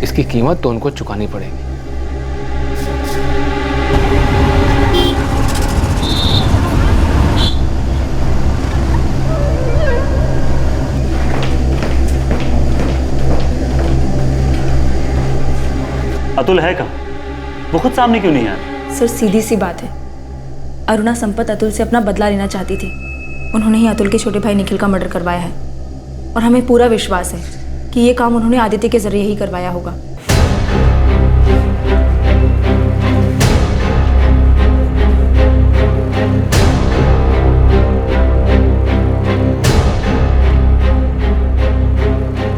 इसकी कीमत तो उनको चुकानी पड़ेगी। अतुल है कहाँ? वो खुद सामने क्यों नहीं आया? सर, सीधी सी बात है, अरुणा संपत अतुल से अपना बदला लेना चाहती थी। उन्होंने ही अतुल के छोटे भाई निखिल का मर्डर करवाया है, और हमें पूरा विश्वास है कि ये काम उन्होंने आदित्य के जरिए ही करवाया होगा।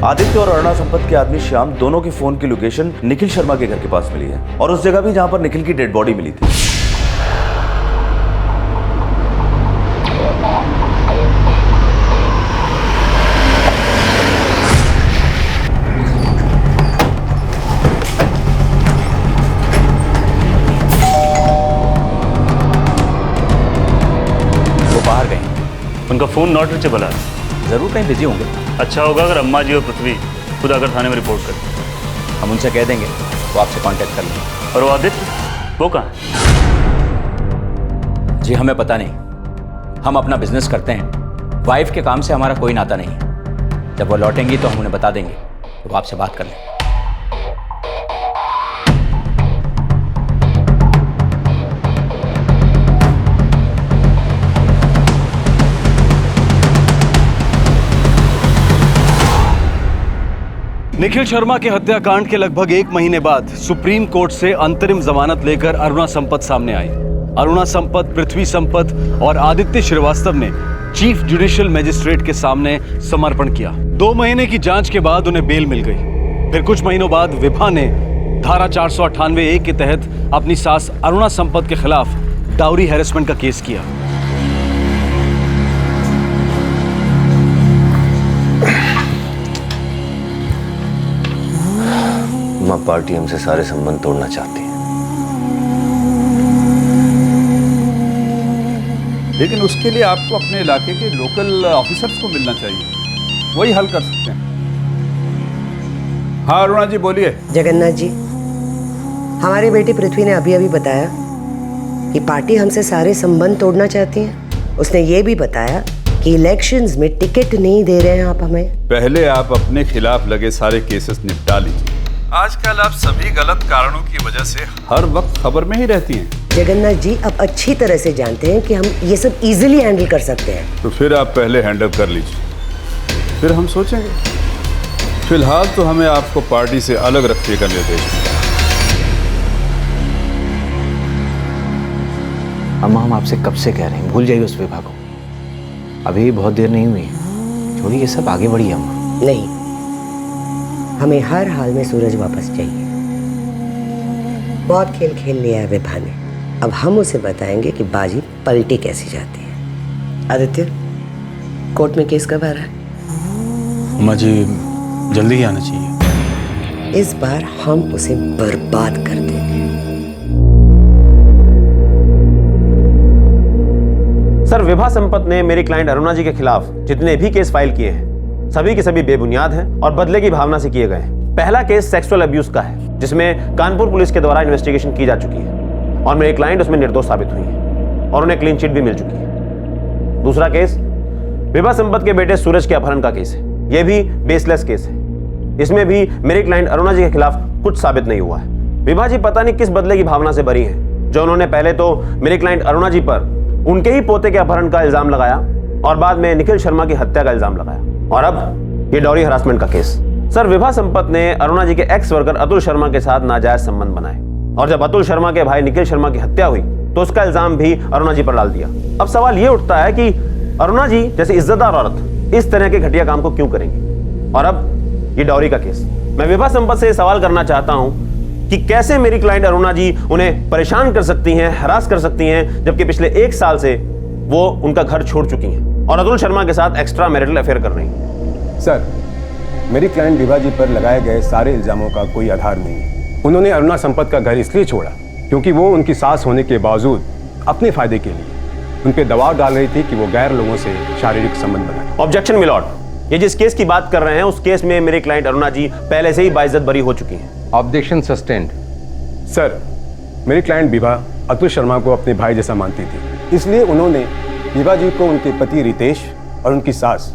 आदित्य और अरुणा संपत के आदमी श्याम दोनों के फोन की लोकेशन निखिल शर्मा के घर के पास मिली है, और उस जगह भी जहां पर निखिल की डेड बॉडी मिली थी। उनका फ़ोन नॉट रीचेबल है। ज़रूर कहीं बिजी होंगे। अच्छा होगा अगर अम्मा जी और पृथ्वी खुद आकर थाने में रिपोर्ट करें। हम उनसे कह देंगे वो आपसे कांटेक्ट कर लेंगे। और वो आदित्य, वो कहाँ है? जी हमें पता नहीं, हम अपना बिजनेस करते हैं, वाइफ के काम से हमारा कोई नाता नहीं है। जब वो लौटेंगी तो हम उन्हें बता देंगे, तो वो आपसे बात कर लें। निखिल शर्मा के हत्याकांड के लगभग 1 महीने बाद सुप्रीम कोर्ट से अंतरिम जमानत लेकर अरुणा संपत सामने आई। अरुणा संपत, पृथ्वी संपत और आदित्य श्रीवास्तव ने चीफ जुडिशियल मजिस्ट्रेट के सामने समर्पण किया। 2 महीने की जांच के बाद उन्हें बेल मिल गई। फिर कुछ महीनों बाद विभा ने धारा 498(a) के तहत अपनी सास अरुणा संपत के खिलाफ डाउरी हैरेसमेंट का केस किया। मां पार्टी हमसे सारे संबंध तोड़ना चाहती है, लेकिन उसके लिए आपको अपने इलाके के लोकल ऑफिसर्स को मिलना चाहिए, वही हल कर सकते हैं। हाँ अरुणा जी बोलिए। जगन्नाथ जी, हमारी बेटी पृथ्वी ने अभी अभी बताया कि पार्टी हमसे सारे संबंध तोड़ना चाहती है। उसने ये भी बताया कि इलेक्शंस में टिकट नहीं दे रहे हैं आप हमें। पहले आप अपने खिलाफ लगे सारे केसेस निपटा लीजिए। आजकल आप सभी गलत कारणों की वजह से हर वक्त खबर में ही रहती हैं। जगन्नाथ जी, आप अच्छी तरह से जानते हैं कि हम ये सब इजीली हैंडल कर सकते हैं। तो फिर आप पहले हैंडल कर लीजिए, फिर हम सोचेंगे। फिलहाल तो हमें आपको पार्टी से अलग रखने का निर्देश मिला। अम्मा, हम आपसे कब से कह रहे हैं भूल जाइए उस विभा को। अभी बहुत देर नहीं हुई है, छोड़िए ये सब, आगे बढ़िए अम्मा। नहीं, हमें हर हाल में सूरज वापस चाहिए। बहुत खेल खेल लिया है विभा ने, अब हम उसे बताएंगे कि बाजी पलटी कैसी जाती है। आदित्य, कोर्ट में केस कब आ रहा है? अम्मा जी जल्दी ही आना चाहिए। इस बार हम उसे बर्बाद कर देंगे। सर, विभा संपत ने मेरी क्लाइंट अरुणा जी के खिलाफ जितने भी केस फाइल किए हैं सभी के सभी बेबुनियाद हैं और बदले की भावना से किए गए हैं। पहला केस सेक्सुअल अब्यूज का है, जिसमें कानपुर पुलिस के द्वारा इन्वेस्टिगेशन की जा चुकी है और मेरी क्लाइंट उसमें निर्दोष साबित हुई है और उन्हें क्लीन चिट भी मिल चुकी है। दूसरा केस विभा संपत के बेटे सूरज के अपहरण का केस है। यह भी बेसलेस केस है। इसमें भी मेरी क्लाइंट अरुणा जी के खिलाफ कुछ साबित नहीं हुआ है। विभा जी पता नहीं किस बदले की भावना से बरी है, जो उन्होंने पहले तो मेरी क्लाइंट अरुणा जी पर उनके ही पोते के अपहरण का इल्जाम लगाया और बाद में निखिल शर्मा की हत्या का इल्जाम लगाया, और अब ये डॉरी हरासमेंट का केस। सर, विभा संपत ने अरुणा जी के एक्स वर्कर अतुल शर्मा के साथ नाजायज संबंध बनाए और जब अतुल शर्मा के भाई निखिल शर्मा की हत्या हुई तो उसका इल्जाम भी अरुणा जी पर डाल दिया। अब सवाल ये उठता है कि अरुणा जी जैसी इज्जतदार औरत इस तरह के घटिया काम को क्यों करेंगी? और अब ये डॉरी का केस। मैं विभा संपत से सवाल करना चाहता हूं कि कैसे मेरी क्लाइंट अरुणा जी उन्हें परेशान कर सकती हैं, हरास कर सकती हैं, जबकि पिछले 1 साल से वो उनका घर छोड़ चुकी हैं और अतुल शर्मा के साथ एक्स्ट्रा मैरिटल अफेयर कर रही हैं। सर, मेरी क्लाइंट विभा जी पर लगाए गए सारे इल्जामों का कोई आधार नहीं है। उन्होंने अरुणा संपत का घर इसलिए छोड़ा क्योंकि वो उनकी सास होने के बावजूद अपने फायदे के लिए उन पे दबाव डाल रही थी कि वो गैर लोगों से शारीरिक संबंध बनाए। ऑब्जेक्शन मिलॉर्ड, ये जिस केस की बात कर रहे हैं उस केस में मेरी क्लाइंट अरुणा जी पहले से ही बाइज्जत बरी हो चुकी हैं। Objection sustained. सर, मेरी क्लाइंट विभा अतुल शर्मा को अपने भाई जैसा मानती थी, इसलिए उन्होंने विभा जी को उनके पति रितेश और उनकी सास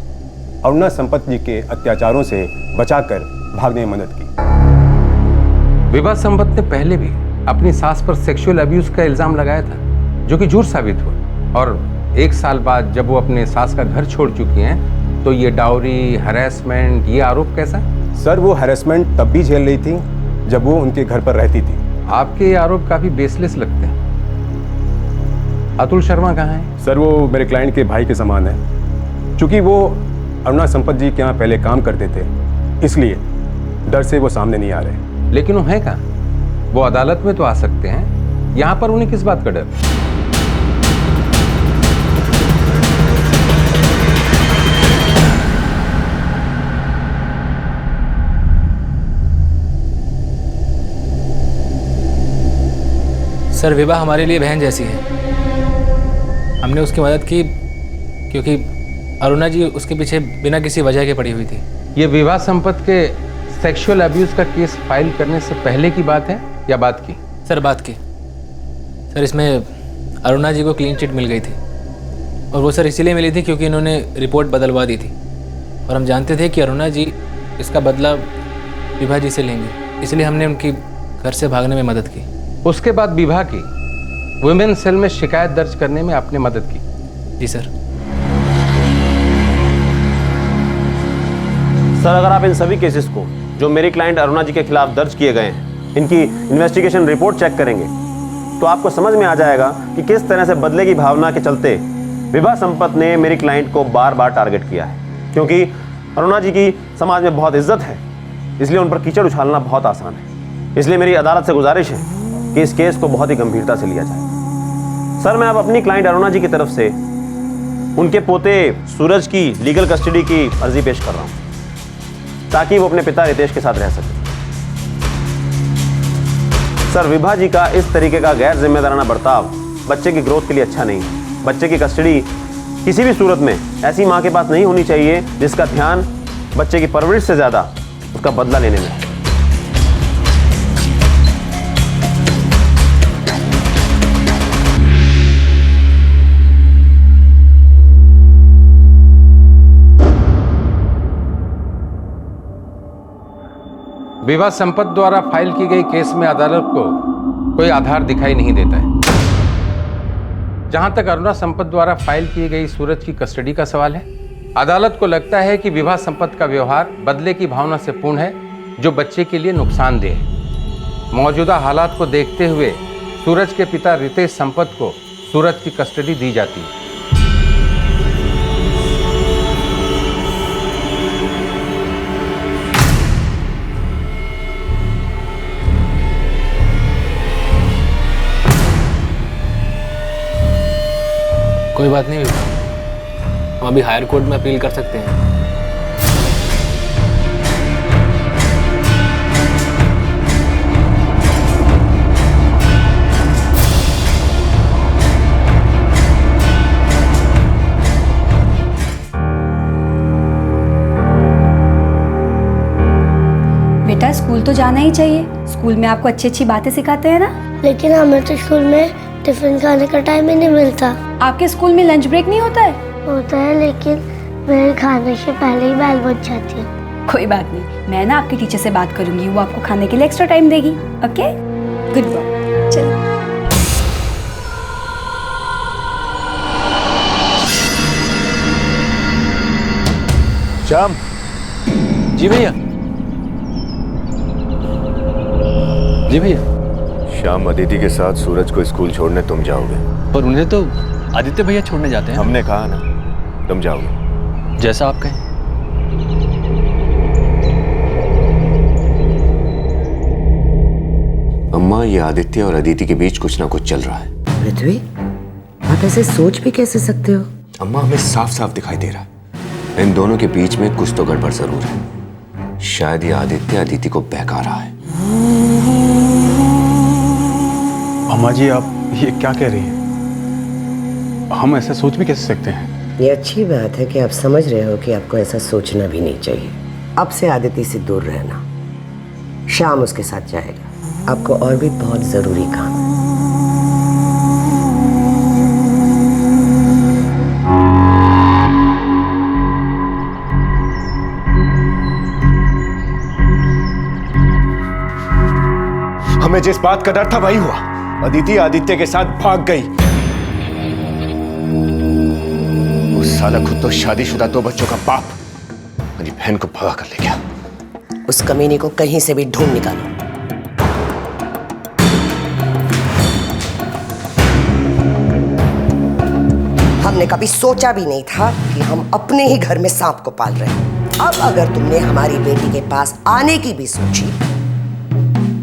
अरुणा संपत जी के अत्याचारों से बचाकर भागने में मदद की। विभा संपत ने पहले भी अपनी सास पर सेक्सुअल अब्यूज का इल्जाम लगाया था, जो कि झूठ साबित हुआ, और 1 साल बाद जब वो अपने सास का घर छोड़ चुकी हैं तो ये डाउरी, हरेसमेंट, ये आरोप कैसा? सर, वो हरेसमेंट तब भी झेल रही थी जब वो उनके घर पर रहती थी। आपके ये आरोप काफी बेसलेस लगते हैं। अतुल शर्मा कहाँ है? सर, वो मेरे क्लाइंट के भाई के समान है। क्योंकि वो अरुणा संपत जी के यहाँ पहले काम करते थे, इसलिए डर से वो सामने नहीं आ रहे। लेकिन वो है कहाँ? वो अदालत में तो आ सकते हैं, यहाँ पर उन्हें किस बात का डर? सर, विभा हमारे लिए बहन जैसी है। हमने उसकी मदद की क्योंकि अरुणा जी उसके पीछे बिना किसी वजह के पड़ी हुई थी। ये विवाह संपत्ति के सेक्सुअल अब्यूज का केस फाइल करने से पहले की बात है या बात की? सर बात की। सर इसमें अरुणा जी को क्लीन चिट मिल गई थी और वो सर इसीलिए मिली थी क्योंकि इन्होंने रिपोर्ट बदलवा दी थी और हम जानते थे कि अरुणा जी इसका बदला विभा जी से लेंगे, इसलिए हमने उनकी घर से भागने में मदद की। उसके बाद विभा की वुमेन सेल में शिकायत दर्ज करने में आपने मदद की? जी सर। सर अगर आप इन सभी केसेस को जो मेरी क्लाइंट अरुणा जी के खिलाफ दर्ज किए गए हैं इनकी इन्वेस्टिगेशन रिपोर्ट चेक करेंगे तो आपको समझ में आ जाएगा कि किस तरह से बदले की भावना के चलते विभा संपत ने मेरी क्लाइंट को बार बार टारगेट किया है। क्योंकि अरुणा जी की समाज में बहुत इज्जत है, इसलिए उन पर कीचड़ उछालना बहुत आसान है। इसलिए मेरी अदालत से गुजारिश है कि इस केस को बहुत ही गंभीरता से लिया जाए। सर मैं अब अपनी क्लाइंट अरुणा जी की तरफ से उनके पोते सूरज की लीगल कस्टडी की अर्जी पेश कर रहा हूं ताकि वो अपने पिता रितेश के साथ रह सके। सर विभा जी का इस तरीके का गैर जिम्मेदाराना बर्ताव बच्चे की ग्रोथ के लिए अच्छा नहीं है। बच्चे की कस्टडी किसी भी सूरत में ऐसी मां के पास नहीं होनी चाहिए जिसका ध्यान बच्चे की परवरिश से ज्यादा उसका बदला लेने में है। विवाह संपत्ति द्वारा फाइल की गई केस में अदालत को कोई आधार दिखाई नहीं देता है। जहां तक अरुणा संपत्ति द्वारा फाइल की गई सूरज की कस्टडी का सवाल है, अदालत को लगता है कि विवाह संपत्ति का व्यवहार बदले की भावना से पूर्ण है जो बच्चे के लिए नुकसानदेह है। मौजूदा हालात को देखते हुए सूरज के पिता रितेश संपत्ति को सूरज की कस्टडी दी जाती है। कोई बात नहीं, हम अभी हायर कोर्ट में अपील कर सकते हैं। बेटा स्कूल तो जाना ही चाहिए, स्कूल में आपको अच्छी अच्छी बातें सिखाते हैं ना। लेकिन हमें तो स्कूल में टिफिन खाने का टाइम ही नहीं मिलता। आपके स्कूल में लंच ब्रेक नहीं होता है? होता है लेकिन मेरे खाने से पहले ही बेल बज जाती है। कोई बात नहीं, मैं ना आपके टीचर से बात करूंगी, वो आपको खाने के लिए एक्स्ट्रा टाइम देगी। Okay good bye. चलो श्याम। जी भैया। जी भैया। शाम अदिति के साथ सूरज को स्कूल छोड़ने तुम जाओगे। पर उन्हें तो आदित्य भैया छोड़ने जाते हैं। हमने कहा ना तुम जाओगे। जैसा आप कहें। अम्मा ये आदित्य और अदिति के बीच कुछ ना कुछ चल रहा है। पृथ्वी आप ऐसे सोच भी कैसे सकते हो? अम्मा हमें साफ साफ दिखाई दे रहा है इन दोनों के बीच में कुछ तो गड़बड़ जरूर है। शायद ये आदित्य अदिति को बहका रहा है। अम्मा जी आप ये क्या कह रही हैं? हम ऐसा सोच भी कैसे सकते हैं? ये अच्छी बात है कि आप समझ रहे हो कि आपको ऐसा सोचना भी नहीं चाहिए। अब से आदिति से दूर रहना। शाम उसके साथ जाएगा, आपको और भी बहुत जरूरी काम है। हमें जिस बात का डर था वही हुआ। अदिति आदित्य के साथ भाग गई। उस साला खुद तो शादीशुदा 2 बच्चों का बाप मेरी बहन को भगा कर ले गया। उस कमीने को कहीं से भी ढूंढ निकालो। हमने कभी सोचा भी नहीं था कि हम अपने ही घर में सांप को पाल रहे हैं। अब अगर तुमने हमारी बेटी के पास आने की भी सोची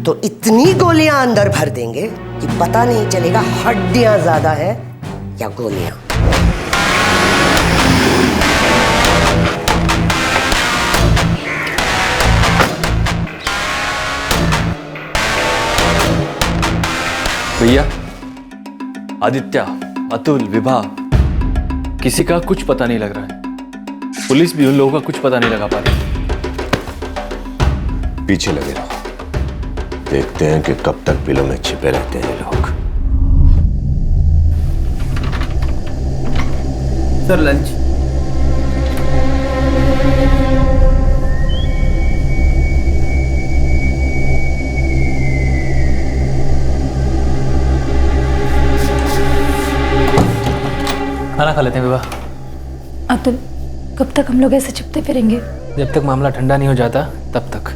तो इतनी गोलियां अंदर भर देंगे कि पता नहीं चलेगा हड्डियां ज्यादा है या गोलियां। भैया आदित्य, अतुल, विभा किसी का कुछ पता नहीं लग रहा है। पुलिस भी उन लोगों का कुछ पता नहीं लगा पा रही। पीछे लगे रहो, देखते हैं कि कब तक बिलों में छिपे रहते हैं लोग। Sir lunch. खाना खा लेते हैं विवाह। अतुल, कब तक हम लोग ऐसे छिपते फिरेंगे? जब तक मामला ठंडा नहीं हो जाता तब तक।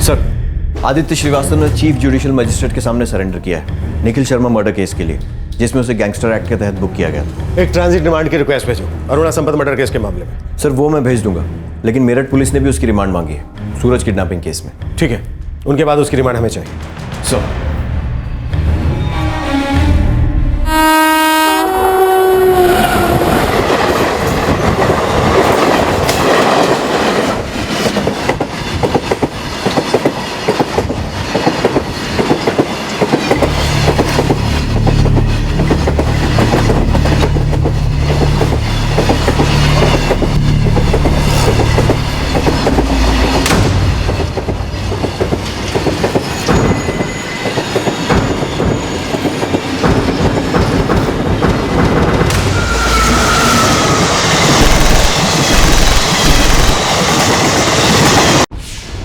सर, आदित्य श्रीवास्तव ने चीफ जुडिशियल मजिस्ट्रेट के सामने सरेंडर किया है निखिल शर्मा मर्डर केस के लिए, जिसमें उसे गैंगस्टर एक्ट के तहत बुक किया गया था। एक ट्रांजिट रिमांड की रिक्वेस्ट भेजो अरुणा संपत मर्डर केस के मामले में। सर वो मैं भेज दूंगा, लेकिन मेरठ पुलिस ने भी उसकी रिमांड मांगी है सूरज किडनैपिंग केस में। ठीक है, उनके बाद उसकी रिमांड हमें चाहिए। सर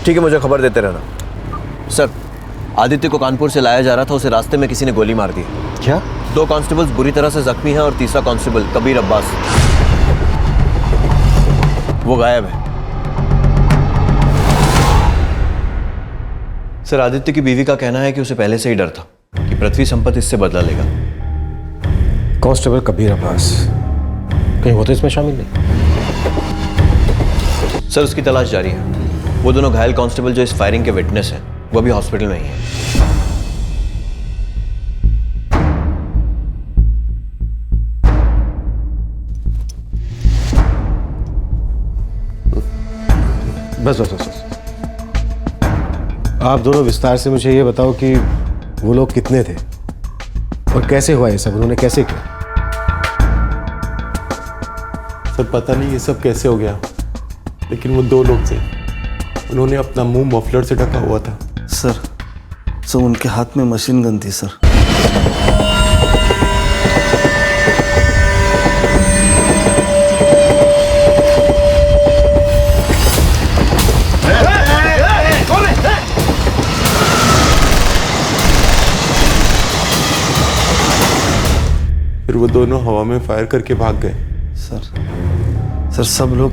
ठीक है, मुझे खबर देते रहना। सर, आदित्य को कानपुर से लाया जा रहा था, उसे रास्ते में किसी ने गोली मार दी। क्या? 2 कांस्टेबल्स बुरी तरह से जख्मी हैं और तीसरा कांस्टेबल कबीर अब्बास वो गायब है। सर, आदित्य की बीवी का कहना है कि उसे पहले से ही डर था कि पृथ्वी संपत इससे बदला लेगा। कांस्टेबल कबीर अब्बास, कहीं वो तो इसमें शामिल नहीं? सर, उसकी तलाश जारी है। वो दोनों घायल कांस्टेबल जो इस फायरिंग के विटनेस हैं, वो अभी हॉस्पिटल में ही हैं। बस बस बस बस। आप दोनों विस्तार से मुझे ये बताओ कि वो लोग कितने थे और कैसे हुआ ये सब, उन्होंने कैसे किया? सर पता नहीं ये सब कैसे हो गया, लेकिन वो 2 लोग थे, उन्होंने अपना मुंह मफलर से ढका हुआ था। सर उनके हाथ में मशीन गन थी सर। फिर वो दोनों हवा में फायर करके भाग गए। सर सब लोग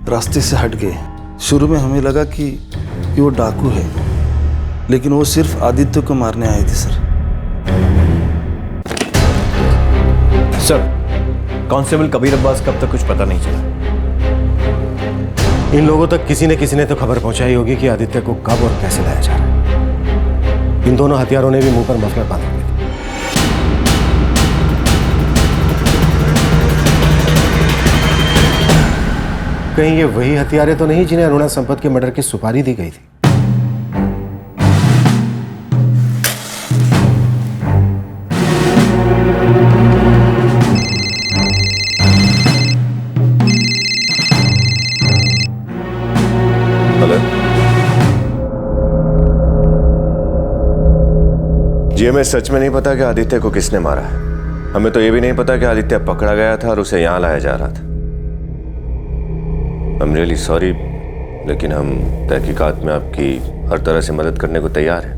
रास्ते से हट गए। शुरू में हमें लगा कि वो डाकू है, लेकिन वो सिर्फ आदित्य को मारने आए थे। सर, कांस्टेबल कबीर अब्बास कब तक कुछ पता नहीं चला। इन लोगों तक किसी ने तो खबर पहुंचाई होगी कि आदित्य को कब और कैसे लाया जा रहा है। इन दोनों हथियारों ने भी मुंह पर मफलर बांधा हुआ था। कहीं ये वही हथियारें तो नहीं जिन्हें अरुणा संपत के मर्डर की सुपारी दी गई थी? हेलो जी, हमें सच में नहीं पता कि आदित्य को किसने मारा है। हमें तो ये भी नहीं पता कि आदित्य पकड़ा गया था और उसे यहां लाया जा रहा था। I'm really sorry, लेकिन हम तहकीकात में आपकी हर तरह से मदद करने को तैयार हैं।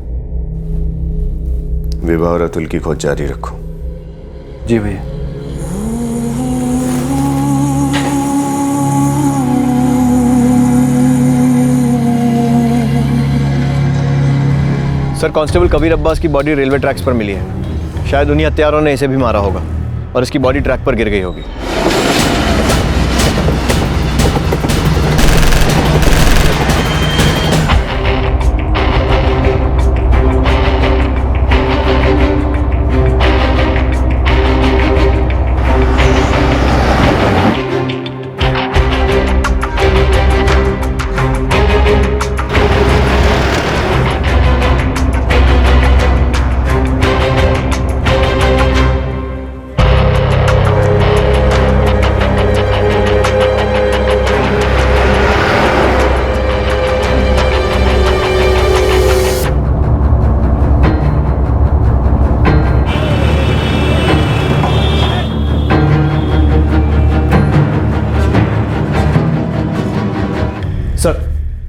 विभा और अतुल की खोज जारी रखो। जी भैया। सर, कांस्टेबल कबीर अब्बास की बॉडी रेलवे ट्रैक्स पर मिली है। शायद उन्हीं हत्यारों ने इसे भी मारा होगा और इसकी बॉडी ट्रैक पर गिर गई होगी।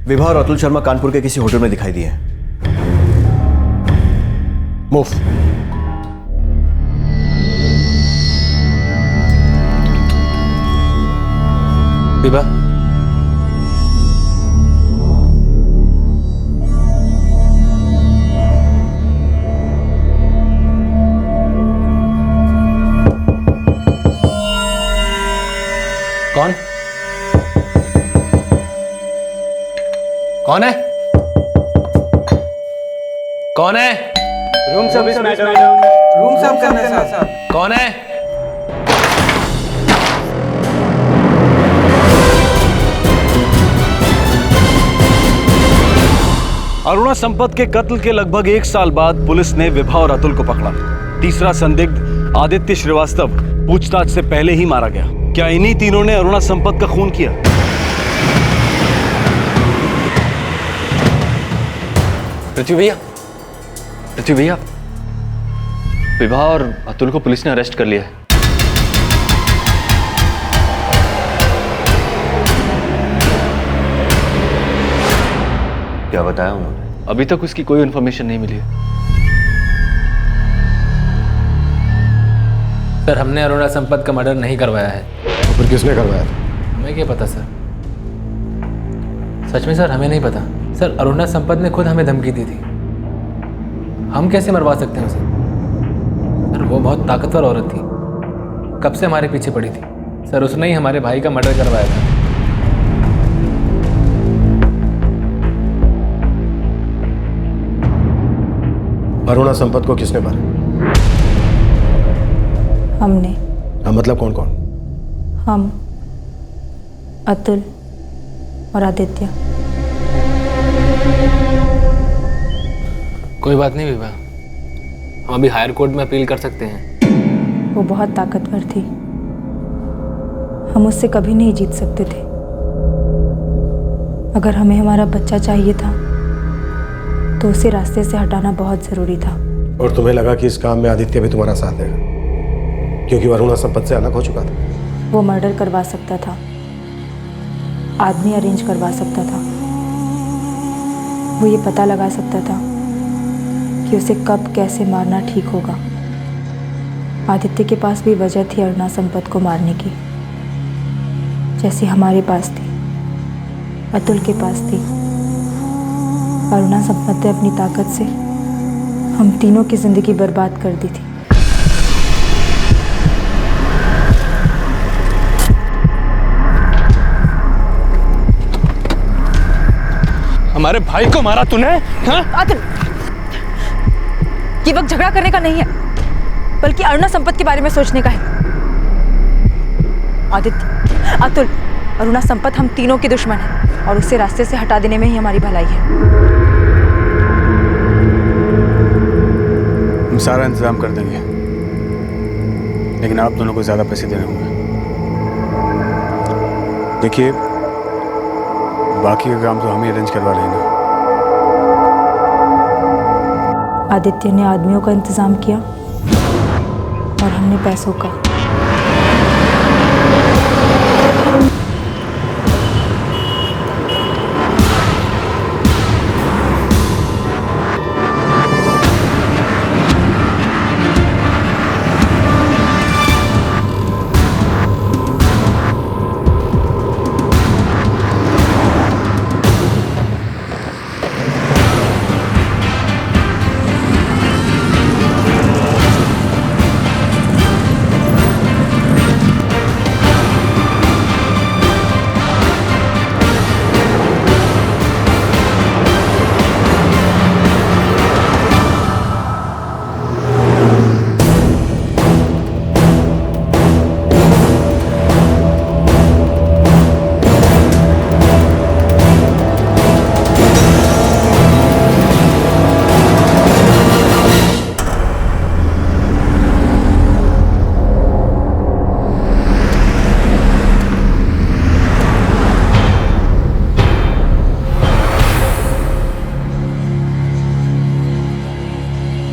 विभा और अतुल शर्मा कानपुर के किसी होटल में दिखाई दिए हैं। मूव। विभा, कौन कौन है? कौन है? Room service madam. रूम सर्व करना है सर। कौन है? अरुणा संपत के कत्ल के लगभग 1 साल बाद पुलिस ने विभा और अतुल को पकड़ा। तीसरा संदिग्ध आदित्य श्रीवास्तव पूछताछ से पहले ही मारा गया। क्या इन्हीं तीनों ने अरुणा संपत का खून किया? पृथ्वी भैया, विभा और अतुल को पुलिस ने अरेस्ट कर लिया है। क्या बताया उन्होंने? अभी तक उसकी कोई इन्फॉर्मेशन नहीं मिली है। सर, हमने अरुणा संपत का मर्डर नहीं करवाया है। तो फिर किसने करवाया था? हमें क्या पता सर, सच में सर हमें नहीं पता। सर, अरुणा संपत ने खुद हमें धमकी दी थी। हम कैसे मरवा सकते हैं उसे? सर, वो बहुत ताकतवर औरत थी, कब से हमारे पीछे पड़ी थी। सर, उसने ही हमारे भाई का मर्डर करवाया था। अरुणा संपत को किसने मारा? हमने। हाँ, मतलब कौन कौन? हम, अतुल और आदित्य। कोई बात नहीं विभा, हम अभी हायर कोर्ट में अपील कर सकते हैं। वो बहुत ताकतवर थी, हम उससे कभी नहीं जीत सकते थे। अगर हमें हमारा बच्चा चाहिए था तो उसे रास्ते से हटाना बहुत जरूरी था। और तुम्हें लगा कि इस काम में आदित्य भी तुम्हारा साथ देगा क्योंकि वो अरुणा संपत से अलग हो चुका था? वो मर्डर करवा सकता था, आदमी अरेंज करवा सकता था, वो ये पता लगा सकता था कि उसे कब कैसे मारना ठीक होगा। आदित्य के पास भी वजह थी अरुणा संपत को मारने की, जैसी हमारे पास थी, अतुल के पास थी। अरुणा संपत ने अपनी ताकत से हम तीनों की जिंदगी बर्बाद कर दी थी। हमारे भाई को मारा तूने? हाँ? अतुल, ये वक्त झगड़ा करने का नहीं है, बल्कि अरुणा संपत के बारे में सोचने का है। आदित्य, अतुल, अरुणा संपत हम तीनों के दुश्मन हैं और उसे रास्ते से हटा देने में ही हमारी भलाई है। हम सारा इंतजाम कर देंगे, लेकिन आप दोनों को ज्यादा पैसे देने होंगे। देखिए, बाकी का काम तो हम ही अरेंज करवा लेंगे। आदित्य ने आदमियों का इंतजाम किया और हमने पैसों का।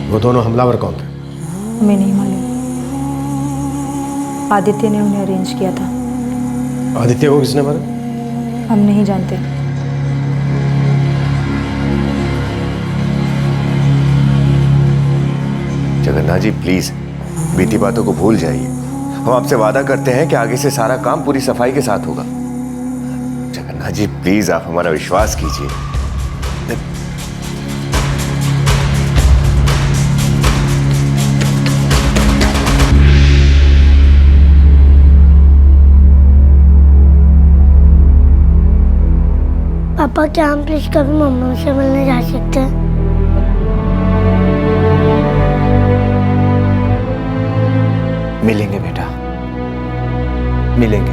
वो दोनों हमलावर कौन थे? हमें नहीं मालूम, आदित्य ने उन्हें अरेंज किया था। आदित्य को किसने मारा? हम नहीं जानते। जगन्नाथ जी प्लीज बीती बातों को भूल जाइए। हम आपसे वादा करते हैं कि आगे से सारा काम पूरी सफाई के साथ होगा। जगन्नाथ जी प्लीज आप हमारा विश्वास कीजिए। पापा क्या हम प्लीज कभी मम्मा से मिलने जा सकते हैं? मिलेंगे बेटा, मिलेंगे।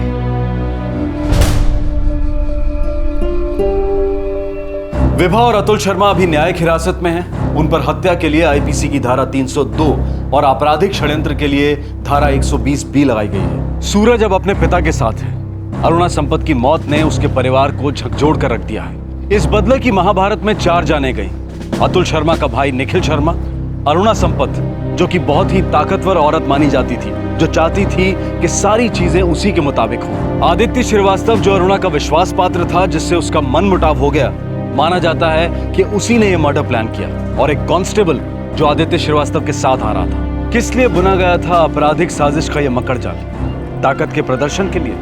विभा और अतुल शर्मा अभी न्यायिक हिरासत में हैं। उन पर हत्या के लिए आईपीसी की धारा 302 और आपराधिक षड्यंत्र के लिए धारा 120B लगाई गई है। सूरज अब अपने पिता के साथ है। अरुणा संपत की मौत ने उसके परिवार को झकझोर कर रख दिया है। इस बदले की महाभारत में 4 जाने गई। अतुल शर्मा का भाई निखिल शर्मा, अरुणा संपत जो कि बहुत ही ताकतवर औरत मानी जाती थी, जो चाहती थी कि सारी चीजें उसी के मुताबिक हों। आदित्य श्रीवास्तव जो अरुणा का विश्वास पात्र था, जिससे उसका मन मुटाव हो गया। माना जाता है कि उसी ने यह मर्डर प्लान किया। और एक कांस्टेबल जो आदित्य श्रीवास्तव के साथ आ रहा था। किस लिए बुना गया था आपराधिक साजिश का यह मकड़ जाल? ताकत के प्रदर्शन के लिए,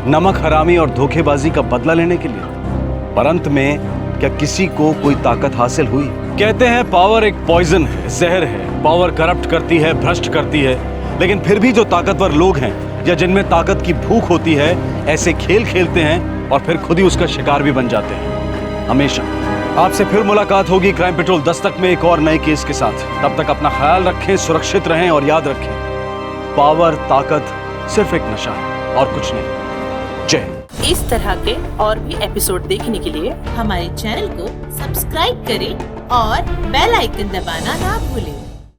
नमक हरामी और धोखेबाजी का बदला लेने के लिए। पर अंत में क्या किसी को कोई ताकत हासिल हुई? कहते हैं पावर एक पॉइजन है, जहर है। पावर करप्ट करती है, भ्रष्ट करती है। लेकिन फिर भी जो ताकतवर लोग हैं या जिनमें ताकत की भूख होती है, ऐसे खेल खेलते हैं और फिर खुद ही उसका शिकार भी बन जाते हैं। हमेशा आपसे फिर मुलाकात होगी क्राइम पेट्रोल दस्तक में एक और नए केस के साथ। तब तक अपना ख्याल रखें, सुरक्षित रहें और याद रखें, पावर, ताकत सिर्फ एक नशा है और कुछ नहीं। जय। इस तरह के और भी एपिसोड देखने के लिए हमारे चैनल को सब्सक्राइब करें और बेल आइकन दबाना ना भूलें।